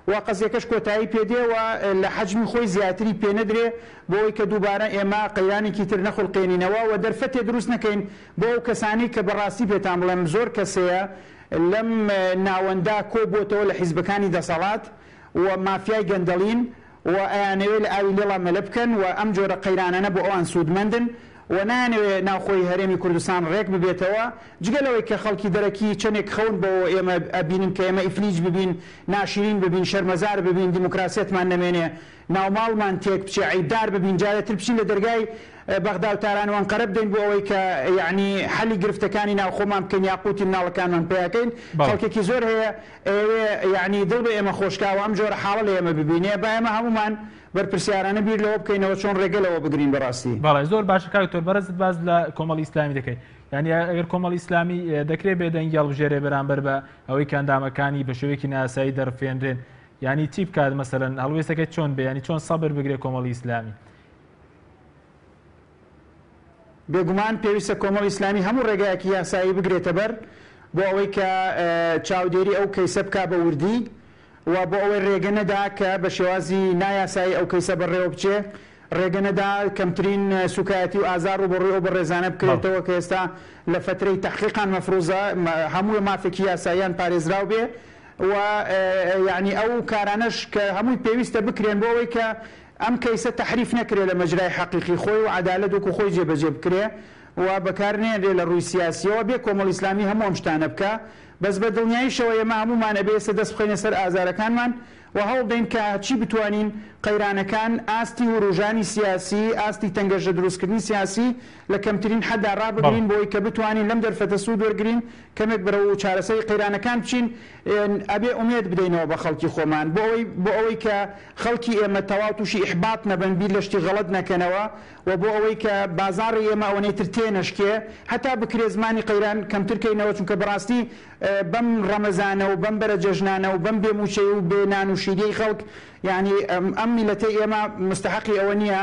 و قەزیەکەش کۆتایی پێدێ و لە حەجمی خۆی زیاتری پێنەدرێ بۆ ئەوەی کە دووبارە ئێمە قەیرانێکی تر نەخڵقێنینەوە و دەرفەتێ دروست نەکەین بۆ ئەو کەسانی کە بەڕاستی پێتان بڵێم زۆر کەسەیە لەم ناوەندا کۆ بۆتەوە لە حیزبەکانی دەسەڵات و مافیای گەندەڵین و ئەیانەوێت لە ئاوی لێڵا مەلە بکەن و ئەم جۆرە قەیرانانە بۆ ئەوان سوودمەندن و نانەوێت ناوخۆی هەرێمی کوردستان ڕێک ببێتەوە جگەلەوەی کە خەڵکی دەرەکی چەندێک خەون بۆ ئێمە ئەبینن کە ئێمە ئیفلیج ببین ناشرین ببین شەرمەزار ببین دیموکراسیەتمان نەمێنێ ناوماڵمان تێک بچێ عیبدار ببین جارێتر بچین لە دەرگای بەغدا و تارانوان قەرە بدەین بۆ ئەوەی کە یعنی حەلی گرفتەکانی ناوخۆمان بکەین یاقوتی مناڵەکانمان پێیاکەین خەڵکێکی زۆر هەیە ئێوێ یعنی دڵ بە ئێمە خۆشکاوە ئەم جۆرە حاڵە لە ئێمە ببینێ با ئێمە هەمومان بەرپرسیارانە بیر لەوە بکەینەوە چۆن ڕێگەلەوە بگرین بەڕاستی. بەڵێ زۆر باشە کاکتۆر بەرزت باز لە کۆمەڵی ئیسلامی دەکەیت یعنی ئەگەر کۆمەڵی ئیسلامی دەکرێت بێدەنگی هەڵبژێرێ بەرامبەر بە ئەوەی کەندامەکانی بە شێوەیەکی ناسایی دەرفێنرێن ینی چی بکات مەسەرەن هەڵوێستەکەی چۆن بێ ینی چۆن سەبر بگرێت کۆمەڵی ئیسلامی؟ بێگومان پێویستە کۆمەڵی ئیسلامی هەموو ڕێگایەکی یاسایی بگرێتە بەر بۆ ئەوەی کە چاودێری ئەو کەیسە بکا بە وردی و بۆ ئەوەی ڕێگە نەدا کە بە شێوازی نایاسایی ئەو کەیسە بەڕێوە بچێ ڕێگە نەدا کەمترین سوکایەتی و ئازار و بەڕێوە بە ڕێزانە بکرێتەوە کە ئێستا لە فترەی تەحقیقان مەفروزە هەموو مافێکی یاساییان پارێزراو بێ و یعنی ئەو کارانەش کە هەمووی پێویستە بکرێن بۆ ئەوەی کە ئەم کەیسە تەحریف نەکرێت لە مەجرای حەقیقی خۆی و عەدالەت وەکو خۆی جێبەجێ بکرێ و بەکارنێنرێ لە ڕووی سیاسیەوە بێ کۆمەڵی ئیسلامی هەموو ئەم شتانە بکە بەس بە دڵنیاییشەوە ئێمە هەمومان ئەبێ ئێستا دەست بخەینە سەر ئازارەکانمان و هەوڵدەین کە چی بتوانین قەیرانەکان ئاستی و ڕۆژانی سیاسی ئاستی تەنگەشە دروستکردنی سیاسی لە کەمترین حەدا ڕابگرین بۆی کە بتوانین لەم دەرفەتە سوود وەرگرین کەمێک بەرەو و چارەسەری قەیرانەکان بچین ئەبێ ئومێد بدەینەوە بە خەڵکی خۆمان بۆ ئەوەی کە خەڵکی ئێمە تەواو تووشی ئیحبات نەبن بیر لە شتی غەڵەت نەکەنەوە و بۆ ئەوەی کە بازاڕی ئێمە ئەوەنەی تر تێنەشکێ هەتا بکرێ زمانی قەیران کەمترکەینەوە چونکە بەڕاستی بەم ڕەمەزانە و بەم بەرە جەژنانە و بەم بێموچەی و بێ نان و شیرەی خەڵک یعنی ئەم میلەتەی ئێمە مستحقی ئەوە نییە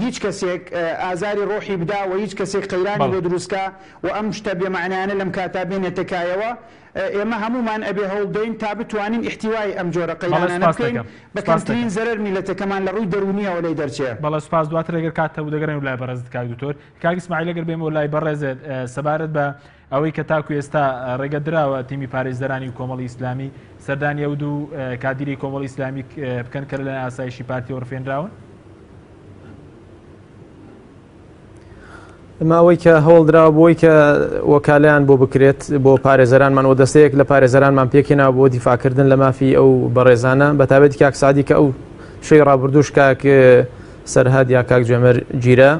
هیچ کەسێک ئازاری ڕۆحی بدا و هیچ کەسێک قەیرانی بۆ دروستکە و ئەم شتە بێمەعنانە لەم کاتا بێنێتەکایەوە ئێمە هەمومان ئەبێ هەوڵدەین تا بتوانین احتیوای ئەم جۆرە قەیرانانە بکەین بە کەمترین زەرەر میلەتەکەمان لە ڕووی دەرونیەوە لەی دەرچێت. بەڵێ سوپاس دواتر ئەگەر کاتە بوو دەگەڕێن لای بەڕێزت کاک دکتۆر کاک ئیسماعیل ئەگەر بێمەوە لای بەڕێزت سەبارەت بە ئەوەی کە تاکو ئێستا ڕێگە دراوە تیمی پارێزدەرانی و کۆمەڵی ئیسلامی سەردانی ئەو دوو کادیری کۆمەڵی ئیسلامی بکەن کە لە ئاسایشی پارتی وەرفێنراون؟ ئەوەی کە هەوڵدراوە بۆی کە وەکالیان بۆ بکرێت بۆ پارێزەرانمان و دەستەیەک لە پارێزەرانمان پێکێناوە بۆ دیفاکردن لە مافی ئەو بەڕێزانە بە تایبەتی کاک سعدی کە ئەو شەی ڕابردووش کاک سەرهاد یا کاک جوێمەر گیرە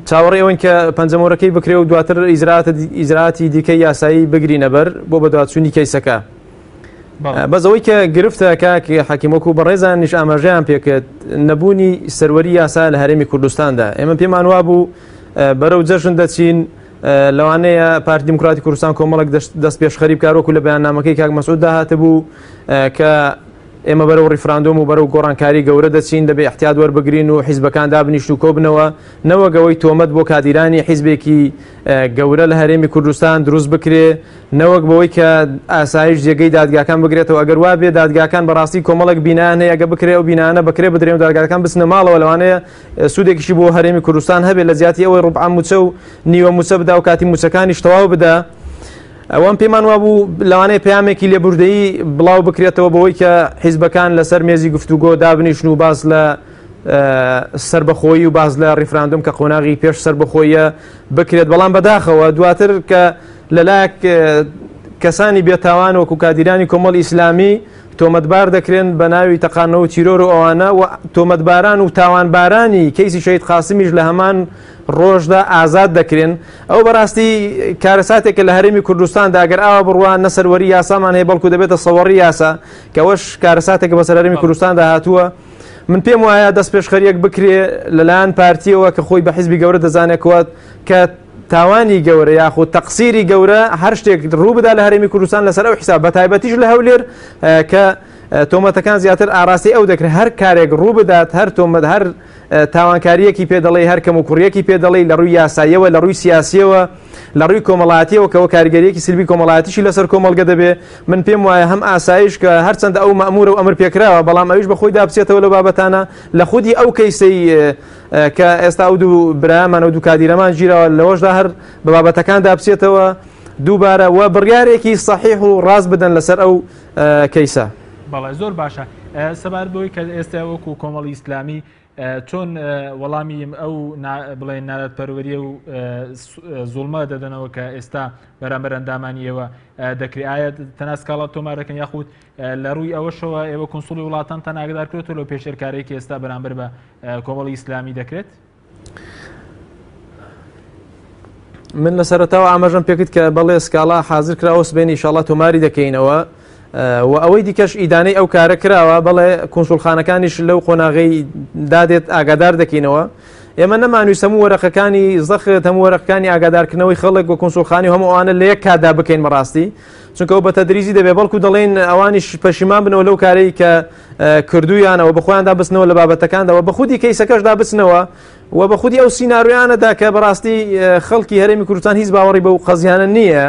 چاوەڕێ ئەوەن کە پەنجەمۆرەکەی بکرێ و دواتر ئیجراعاتی دیکەی یاسایی بگرینە بەر بۆ بەدواتچوونی کەیسەکە بەزەوەی کە گرفتە کاک حەکیمۆکو بەڕێزان نیش ئاماژەیان پێکرد نەبوونی سەروەری یاسا لە هەرێمی کوردستاندا ئێمە پێمان وا بوو بەرەو جەژن دەچین لەوانەیە پارتی دیموکراتی کوردستان کۆمەڵک دەست پێشخەری بکارۆکو لە بەیاننامەکەی کاک مەسعود داهاتە بوو کە ئێمە بەرەو ڕیفراندۆم و بەرەو گۆڕانکاری گەورە دەچین دەبێ احتیاط وەربگرین و حیزبەکان دابنیشن و کۆبنەوە نەوەگەوەی تۆمەت بۆ کادیرانی حیزبێکی گەورە لە هەرێمی کوردستان دروست بکرێ نەوەک بەوەی کە ئاسایش جێگەی دادگاکان بگرێتەوە ئەگەر وا بێ دادگاکان بەڕاستی کۆمەڵک بینان هەیە ئەگە بکرێ و بینانە بکرێ بدرێن و دادگاکان بچنە ماڵەوە لەوانەیە سوودێکیشی بۆ هەرێمی کوردستان هەبێت لە زیاتی ئەوەی ڕوبع موچە و نیوە موچە بدا و کاتی موچەکانیش تەواو بدا ئەوەم پێمان وابوو لەوانەیە پەیامێکی لێبوردەیی بڵاو بکرێتەوە بەوەی کە حیزبەکان لەسەر مێزی گفتوگۆ دابنیشن و باز لە سربەخۆیی و باز لە ڕیفراندۆم کە قۆناغی پێش سربەخۆیە بکرێت بەڵام بەداخەوە دواتر کە لەلایەک کەسانی بێتاوان وەکو کادیرانی کۆمەڵی ئیسلامی تۆمەتبار دەکرێن بە ناوی تەقانەوە چیرۆر و ئەوانە و تۆمەتباران و تاوانبارانی کەیسی شەید قاسمیش لە هەمان ڕۆژدا ئازاد دەکرێن ئەو بەڕاستی کارەساتێکە لە هەرێمی کوردستاندا ئەگەر ئاوا بڕوان نەسەروەری یاسامان هەیە بەڵکو دەبێتە سەوەڕی یاسا کە ئەوەش کارەساتێکە بەسەر هەرێمی کوردستاندا هاتووە من پێم وایە دەست پێشخەریەک بکرێ لەلایەن پارتیەوە کە خۆی بە حیزبی گەورە دەزانێتەوە کە تاوانی گەورە یاخود تەقسیری گەورە هەر شتێک ڕوو بدا لە هەرێمی کوردستان لەسەر ئەو حیساب بە تایبەتیش لە هەولێر کە تۆمەتەکان زیاتر ئاراستی ئەو دەکرێت هەر کارێک ڕوو بدات هەر تۆمەت هەر تاوانکاریەکی پێدەڵی هەر کەم و کوڕیەکی پێدەڵی لە ڕووی یاساییەوە لە ڕووی سیاسیەوە لە ڕووی کۆمەڵایەتیەوە کەەوە کاریگەریەکی سلبی کۆمەڵایەتیشی لەسەر کۆمەڵگە دەبێ من پێم وایە هەم ئاسایش کە هەرچەندە ئەو مەئمورە و ئەمر پێکراوە بەڵام ئەویش بەخۆی دابچێتەوە لە بابەتانە لە خودی ئەو کەیسەی کە ئێستا ئەو دوو برایمان و دوو کادیرەمان گیرەوە لەوەشدا هەر بە بابەتەکان دابچێتەوە دووبارە و بڕیارێکی صحیح و ڕاست بدەن لەسەر ئەو کەیسە. بەڵێ زۆر باشە سەبار بۆی کە ئێستا وەکو کۆمەڵی ئیسلامی چۆن وەڵامی ئەو بڵێن نارەتپەروەریە و زوڵمە دەدەنەوە کە ئێستا بەرامبەر ئەندامانیەوە دەکرێت ئایا تەناسکاڵە تۆمارەکەن یاخود لە ڕووی ئەوەشەوە ئێوە کۆنسوڵی وڵاتان تەن ئاگدارکرێتەوە لەو پێشێرکارێکی ئێستا بەرامبەر بە کۆمەڵی ئیسلامی دەکرێت؟ من لە سەرەتاوە ئاماژەم پێکرد کە بەڵێ سکاڵا حازر کراوە سبێنی ئینشاڵڵا تۆماری دەکەینەوە و ئەوەی دیکەش ئیدانەی ئەو کارە کراوە بەڵێ کۆنسوڵخانەکانیش لەو قۆناغی دادێت ئاگادار دەکەینەوە. ئێمە نەمانویست هەموو وەرەقەکانی زەخت هەموو وەرەقەکانی ئاگادارکردنەوەی خەڵک بۆ کۆنسوڵخانی هەموو ئەوانە لە یەک کاتدا بکەین بەڕاستی، چونکە ئەو بە تەدریجی دەبێ بەڵکو دەڵێن ئەوانیش پەشیمان بنەوە لەو کارەی کە کردویانەوە بەخۆیاندا بچنەوە لە بابەتەکانەوە بە خودی کەیسەکەشدا بچنەوە و بە خودی ئەو سیناریۆیانەدا کە بەڕاستی خەڵکی هەرێمی کوردستان هیچ باوەڕی بەو قەزیانە نییە.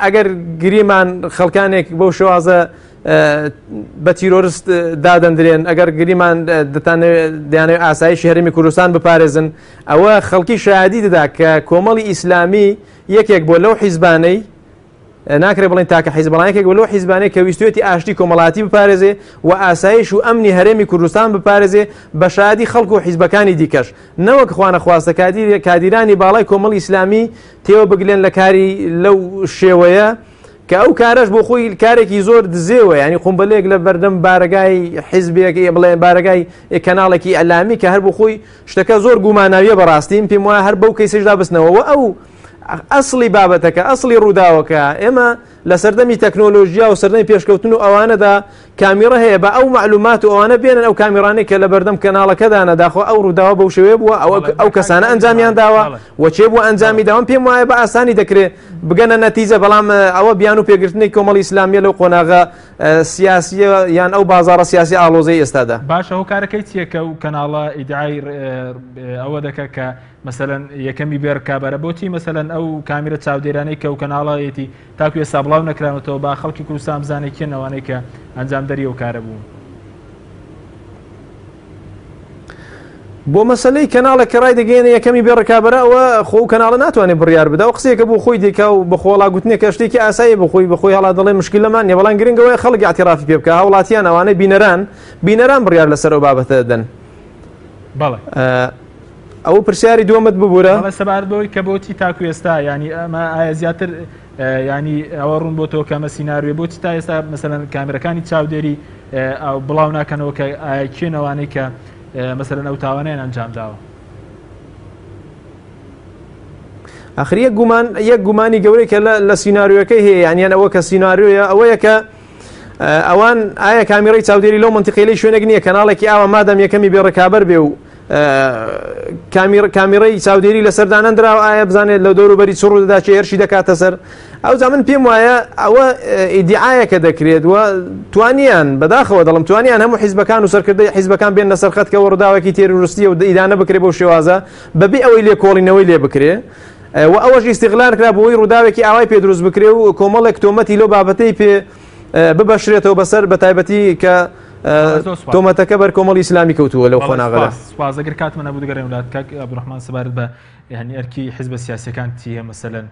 ئەگەر گریمان خەڵکانێک بەو شێوازە بە تیرۆریست دادەندرێن، ئەگەر گریمان دەیانەوێت ئاسایشی هەرێمی کوردستان بپارێزن، ئەوە خەڵکی شایدی دەدا کە کۆمەڵی ئیسلامی یەکێک بۆ لەو حیزبانەی ناکرێت بڵین تاکە حیزبڵانێکێک بۆ لەو حیزبانەی کە ویستوێتی ئاشتی کۆمەڵاتی بپارێزێ و ئاسایش و ئەمنی هەرێمی کوردستان بپارێزێ بە شایدی خەڵک و حیزبەکانی دیکەش، نەوەک خوانە خواستە کادیرانی باڵای کۆمەڵی ئیسلامی تێوە بگلێن لە کاری لەو شێوەیە کە ئەو کارەش بۆ خۆی کارێکی زۆر دزێوە، ینی قومبەلێک لە بەردەم بارگای حیزبێکی بڵێ بارگای کەناڵێکی ئەلامی کە هەر بۆ خۆی شتەکە زۆر گوماناویە بەڕاستی پێم وایە هەر بەو کەیسەشدا بستنەوە ئەو ئەسڵی بابەتەکە ئەسڵی ڕووداوەکە ئێمە لە سەردەمی تەکنۆلۆژیا و سەردەمی پێشکەوتن و ئەوانەدا کامیرە هەیە بە ئەو معلومات و ئەوانە بێنن ئەو کامیرانەی کە لە بەردەم کەناڵەکەدانە داخۆ ئەو ڕووداوە بەو شێوەیە بووە ئەو کەسانە ئەنجامیان داوە وەچێ بوو ئەنجامی داوام پێم وایە بە ئاسانی دەکرێت بگەنە نەتیجە، بەڵام ئەوە بیان و پێگرتنی کۆمەڵی ئیسلامیە لەو قۆناغە سیاسیە یان ئەو بازاڕە سیاسی ئاڵۆزەی ئێستادا. باشە ئەو کارەکەی چیەکە و کەناڵە ئیدعای ئەوە دەکە کە مثلەن یەکەمی بێر کابرە بۆچی مثلەن ئەو کامیرە چاودێرانەی کە و کەناڵایەتی تاکو ێستا بڵاو نەکرانەوە با خەڵکی کوردستان بزانێت کێنەوانەی کە ئەنجام دەری ئەو کارە بوون. بۆ مەسلەی کەناڵە کە ڕای دەگەێنە یەکەمی بێ ڕکابەرەوە خۆ کەناڵە ناتوانێت بڕیار بدا و قسەیەکە بۆ خۆی دیکە و بەخۆڵا گوتنێکە شتێکی ئاسایی بخۆی هەڵا دەڵێ مشکلەمان نیە، بەڵام گرنگەوەی خەڵک ئاعترافی پێ بکە هاوڵاتیان ئەوانەی بینەران بڕیار لەسەر ئەو بابەتە دەدەن. بەڵێ ئەو پرسیاری دووەمت ببوورە سەبارەتەوەی کە بۆچی تاکو ئێستا ینی ئەمە ئایا زیاتر ینی ئەوە ڕوون بۆ تۆ کەمە سینناروێ بۆچی تا ئێستا مەسەلەن کامێرەکانی چاودێری ئەو بڵاو ناکەنەوە کە ئایا کێنەوانەی کە مەسەلەن ئەو تاوانیان ئەنجام داوە. ئاخر یەک گومانی گەورەی کە لە سینناریۆەکەی هەیە یانیان ئەوە کە سینناریۆیە ئەوەیە کە ئەوان ئایا کامیرەی چاودێری لەو منتیقی شوێنێک نییە کەناڵێکی ئاوە مادەم یەکەمی بێڕکابەر بێ و کامیرەی چاودێری لە سەردانەندراوە ئایا بزانێت لە دەوروبەری چ ڕوودەدا چێ هێرشی دەکاتە سەر ئەو من پێم وایە ئەوە ئیدعایەکە دەکرێت و توانیان بەداخەوە دەڵم توانیان هەموو حیزبەکان و سەرکردەی حیزبەکان بێن لەسەر خەتکەوە ڕووداوێکی تێروریستی و ئیدانە بکرێت بۆ شێوازە بەبێ ئەوەی لێکۆڵینەوەی لێ بکرێ و ئەوەش ئیستیغلال کرا بۆی ڕووداوێکی ئاوای پێ دروست بکرێ و کۆمەڵێک تۆمەتی لەو بابەتەی پێ ببەشرێتەوە بەسەر بە تایبەتی کە تۆمەتەکە بەر کۆمەڵی ئیسلامی کەوتووە لەو خۆناغەدا. سپاس. ئەگەر کاتمان نەبوو دەگەڕێم وڵات کاک عەبدوڕەحمان سەبارەت بە یعنی ئەرکی حیزبە سیاسیەکان چیە مەسەلەن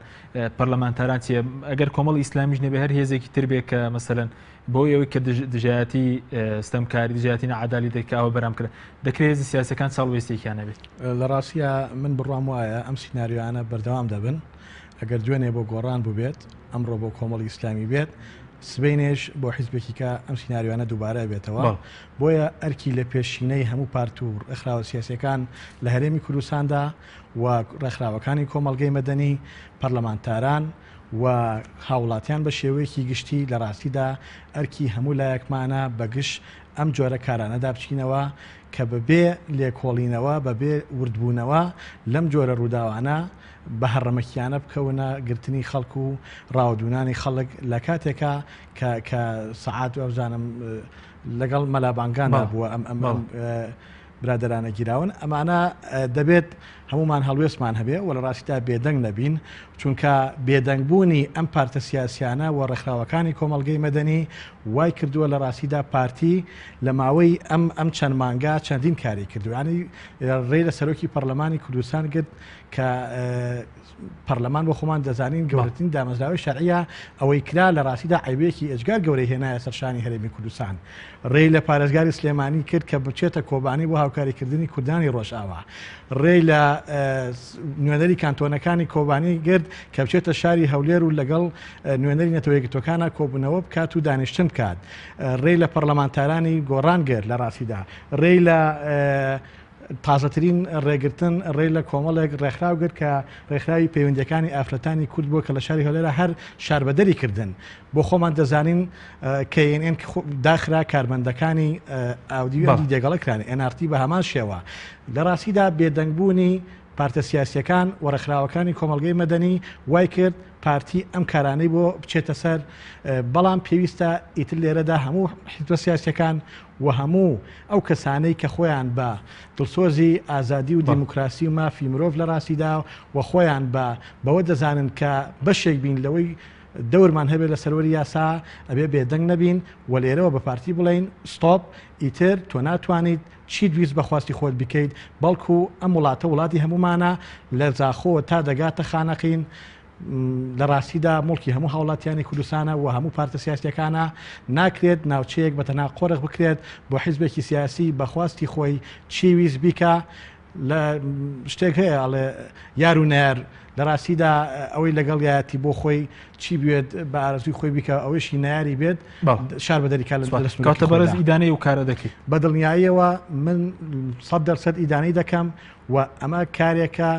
پەرلەمانتاران چیە ئەگەر کۆمەڵی ئیسلامیش نەبێ هەر هێزێکی تر بێ کە مەسەلەن بۆ ئەوەی کە دژایەتی ستەمکاری دژایەتی نەعەدالی دەکاوە بەرام کرد دەکرێت هێزی سیاسەکان چاڵوێستێکیان نەبێت. لە ڕاستیە من بڕام وایە ئەم سینناریۆیانە بەردەوام دەبن ئەگەر دوێنێ بۆ گۆڕان بووبێت ئەمڕۆ بۆ کۆمەڵی ئیسلامی بێت سبینێش بۆ حیزبێکی کە ئەم سینناریۆیانە دووبارە بێتەوە بۆیە ئەرکی لە پێشینەی هەموو پارت و ڕێکخراوە سیاسیەکان لە هەرێمی کوردستاندا و ڕێکخراوەکانی کۆمەڵگەی مەدەنی پەرلەمانتاران و هاوڵاتیان بە شێوەیەکی گشتی لە ڕاستیدا ئەرکی هەموو لایەکمانە بەگشت ئەم جۆرە کارانەدا بچینەوە کە بەبێ لێکۆڵینەوە بەبێ وردبوونەوە لەم جۆرە ڕووداوانە بە هەڕەمەکیانە بکەونە گرتنی خەڵک و ڕاودونانی خەڵک لە کاتێکە کە سەعات وەبزانم لەگەڵ مەلابانگاندا بووە ئەم برادرانە گیراون ئەمانە دەبێت هەمومان هەڵوێستمان هەبێ و لە ڕاستیدا بێدەنگ نەبین چونکە بێدەنگبوونی ئەم پارتە سیاسیانە و ڕێکخراوەکانی کۆمەڵگەی مەدەنی وای کردووە لە ڕاستیدا پارتی لە ماوەی ئەم چەند مانگا چەندین کاری کردو ینی ڕێ لە سەرۆکی پەرلەمانی کوردستان کرد کە پەرلەمان بۆ خۆمان دەزانین گەورەترین دامەزراوەی شەرعیە ئەوەی کرا لە ڕاستیدا عیبێکی ئەجگار گەورەی هێنایە سەرشانی هەرێمی کوردستان ڕێی لە پارێزگاری سلێمانی کرد کە بچێتە کۆبانی بۆ هاوکاریکردنی کوردانی ڕۆژئاوا ڕێی لە نوێنەری کانتۆنەکانی کۆبانی گرت کە بچێتە شاری هەولێر و لەگەڵ نوێنەری نەتەوەیەکگرتوەکانە کۆبوونەوە بکات و دانیشتن بکات ڕێی لە پەرلەمانتارانی گۆڕان گرت لە ڕاستیدا ڕێی لە تازەترین ڕێگرتن ڕێ لە کۆمەڵێک ڕێکخراوگرت کە ڕێکخراوی پەیوەندیەکانی ئافرەتانی کورد بووە کە لە شاری هەولێرە هەر شاربەدەری کردن بۆ خۆمان دەزانین KNN داخرا کارمەندەکانی ئاودیۆ دێگەڵەکرانی NRT بە هەمان شێوە لە ڕاستیدا بێدەنگبوونی پارتە سیاسیەکان و ڕێکخراوەکانی کۆمەلگەی مەدەنی وای کرد پارتی ئەم کارانەی بۆ بچێتە سەر بەڵام پێویستە ئیتر لێرەدا هەموو حیزبە سیاسیەکان و هەموو ئەو کەسانەی کە خۆیان بە دڵسۆزی ئازادی و دیموکراسی و مافی مرۆڤ لە ڕاستیدا و خۆیان بەوە دەزانن کە بەشێک بین لەوەی دەورمان هەبێت لە سەروەری یاسا ئەبێ بێدەنگ نەبین و لێرەوە بە پارتی بڵین ستۆپ ئیتر تۆ ناتوانیت چی دویست بەخواستی خۆت بکەیت بەڵکو ئەم وڵاتە وڵاتی هەمومانە لە زاخۆ تا دەگاتە خانەقین لە ڕاستیدا مڵکی هەموو هاوڵاتیانی کوردستانە و هەموو پارتە سیاسیەکانە ناکرێت ناوچەیەک بەتەنها قۆرغ بکرێت بۆ حیزبێکی سیاسی بەخواستی خۆی چی ویست بیکە لە شتێک هەیە ئەڵێ یار و نەر لە ڕاستیدا ئەوەی لەگەڵایەتی بۆ خۆی چی بێت بە ئارەزوی خۆی بکە ئەوەشی ناری بێت شار بەدەریکا کاتە بەرز ئیدانەی و کارە دەکەی بە دڵنیاییەوە من 100% ئیدانەی دەکەم و ئەمە کارێکە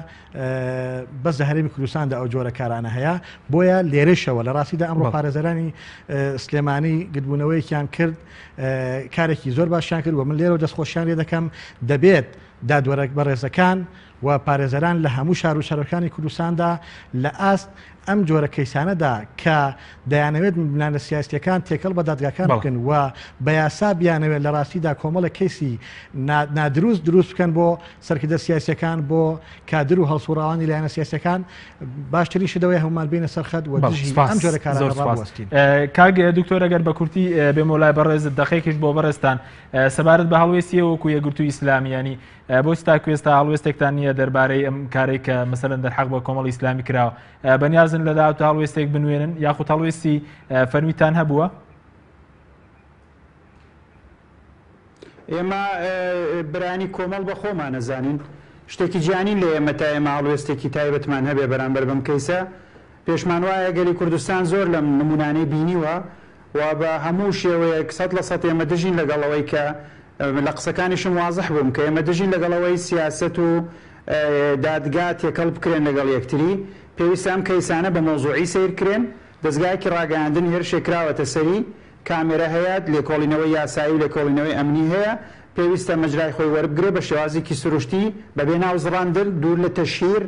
بەس لە هەرێمی کوردستاندا ئەو جۆرە کارانە هەیە بۆیە لێرەشەوە لە ڕاستیدا ئەمڕۆ پارێزەرانی سلێمانی گرتبوونەوەیەکیان کرد کارێکی زۆر باشیان کرد و من لێرە دەستخۆشیان لێ دەکەم دەبێت دادوەرە بەڕێزەکان و پارێزەران لە هەموو شار و شارەکانی کوردستاندا لە ئاست ئەم جۆرە کەیسانەدا کە دەیانەوێت بنانە سیاسیەکان تێکەڵ بە دادگاکان بکەن و بە یاسا بیانەوێت لە ڕاستیدا کۆمەڵە کەیسی نادروست دروست بکەن بۆ سەرکردە سیاسیەکان بۆ کادر و هەڵسوڕاوانی لایەنە سیاسیەکان باشترین شدەوەی هەمومان بینە سەرخەت و دژی ئەم جۆرە کارانە ڕاوەستین. کاک دکتۆر ئەگەر بە کورتی بێمە لای بەڕێزت دەقەیەکیش بۆ بەڕێستان سەبارەت بە هەڵوێستی وەکو یەکگرتووی ئیسلامیانی بۆ ستا هەڵوێستێکتان نییە دەربارەی ئەم کارێک کە مەسەلەن دەرحەق بە کۆمەڵی ئیسلامی کراوە بەنیازن لە داوت هەڵوێستێک بنوێنن یاخود هەڵوێستی فەرمیتان هەبووە؟ ئێمە برانی کۆمەڵ بە خۆمان نەزانین شتێکی جیانی لە ئێمە تا ئێمە هەڵوێستێکی تایبەتمان هەبێ بەرامبەر بەم کەیسە پێشمان وایە گەلی کوردستان زۆر لەم نمونانەی بینیوە و بە هەموو شێوەیەک 100% ئێمە دژین لەگەڵەوەی کە لە قسەکانیشم وازح بووم کە ئێمە دژین لەگەڵەوەی سیاست و دادگا تێکەڵ بکرێن لەگەڵ یەکتری پێویستە ئەم کەیسانە بە مۆزوعی سیرکرێن دەستگایەکی ڕاگەاندن هێرشێکراوەتە سەری کامێرە هەیە لێکۆڵینەوەی یاسایی و لێکۆڵینەوەی ئەمنی هەیە پێویستە مەجرای خۆی وەربگرێ بە شێوازێکی سروشتی بەبێ ناوزڕاندن دوور لە تەشهیر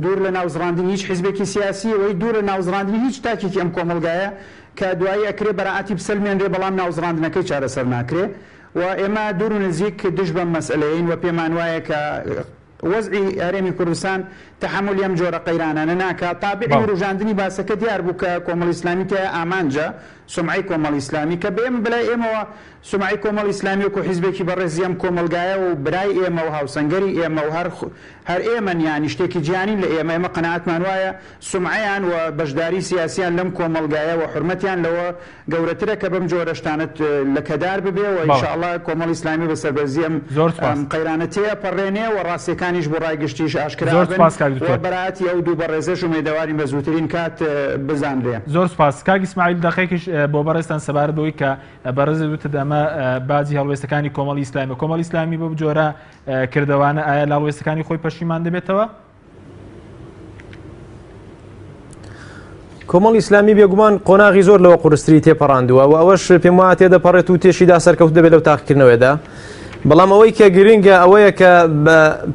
دوور لە ناوزڕاندنی هیچ حیزبێکی سیاسی ئەوەی دوور لە ناوزڕاندنی هیچ تاکێکی ئەم کۆمەلگایە کە دوایی ئەکرێ بەراعەتی بسەلمێنرێ بەڵام ناوزڕاندنەکەی چارەسەر ناکرێ و ئێمە دوور و نزیک دژ بەم مەسئلەیەین و پێمان وایە کە وەزعی هەرێمی کوردستان تەحمل ئەم جۆرە قەیرانانە ناکات تابعی ڕوژاندنی باسەکە دیار بوو کە کۆمەڵی ئیسلامی تێ ئامانجە سمعی کۆمەڵی ئیسلامی کە بێم بلای ئێمەوە سمعی کۆمەڵی ئیسلامی وەکو حیزبێکی بەڕێزی ئەم کۆمەلگایە و برای ئێمە و هاوسەنگەری ئێمە و هەر ئێمە یانی شتێکی جیانی لە ئێمە قەناعەتمان وایە سمعیان و بەشداری سیاسیان لەم کۆمەلگایە و حرمەتیان لەوە گەورەترە کە بەم جۆرە شتانت لە کەدار ببێ و ئینشاءڵڵا کۆمەڵی ئیسلامی بەسەربەرزی ئەم قەیرانە تێپەڕێنێ و ڕاستیەکانیش بۆ ڕایگەشتیش ئاشکرا بن و بەراعەتی ئەو دوو بەڕێزەش و مێدەوارین بە زووترین کات بزانرێ. زۆر سپاس. کاک ئیسماعیل دەقەیەکیش بۆ بەڕێستان سەبارەت بەوەی کە بەڕێزت وتت ئەمە بازی هەڵوێستەکانی کۆمەڵی ئیسلامی کۆمەڵی ئیسلامی بەم جۆرە کردەوانە ئایا لە هەڵوێستەکانی خۆی پەشیمان دەبێتەوە؟ کۆمەڵی ئیسلامی بێگومان قۆناغی زۆر لەوە قورستری تێپەڕاندووە و ئەوەش پێم وایە تێدەپەڕێت و تێشیدا سەرکەوت دەبێت لەو تاقیکردنەوەیدا بەڵام ئەوەی کە گرنگە ئەوەیە کە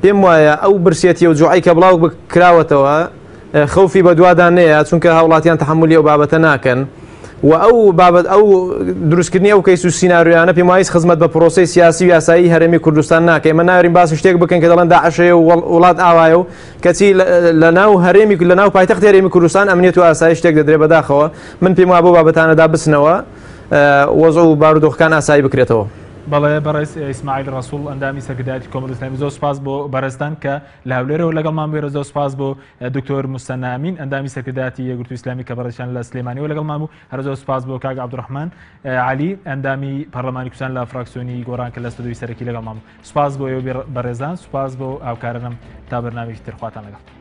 پێم وایە ئەو برسێتی و جوعی کە بڵاو بکراوەتەوە خەوفی بە دووادان نەیە چونکە هاوڵاتیان تەحملی ئەو بابەتە ناکەن و ئەو بابەت ئەو دروستکردنی ئەو کەیس و سیناریۆیانە پێم وایە خزمەت بە پرۆسەی سیاسی و یاسایی هەرێمی کوردستان ناکە ئێمە ناوێرین باسی شتێک بکەن کە دەڵێن داعشەیە و وڵات ئاوایە و کەچی لە ناو هەرێمی لە ناو پایتەختی هەرێمی کوردستان ئەمنیەت و ئاسایی شتێک دەدرێت بەداخەوە من پێم وایە بۆ بابەتانەدا بچنەوە وەزع و بارودۆخەکان ئاسایی بکرێتەوە. بەڵێ بەڕێز ئیسماعیل ڕەسوڵ ئەندامی سەرکردایەتی کۆمەڵی ئیسلامی زۆر سپاس بۆ بەڕێستان کە لە هەولێرەوە لەگەڵمان بێرە زۆر سپاس بۆ دکتۆر موسەنا ئەمین ئەندامی سەرکردایەتی یەکگرتووی ئیسلامی کە بەڕێزیان لە سلێمانیەوە لەگەڵمان بوو هەر زۆر سپاس بۆ کاک عەبدوڕەحمان عەلی ئەندامی پەرلەمانی کوردستان لە فراکسیۆنی گۆڕان کە لە ستودیۆی سەرەکی لەگەڵمان بوو سپاس بۆ ئێوە بەڕێزان سپاس بۆ ئاوکارانم تا بەرنامێکی تر خواتان لەگەڵ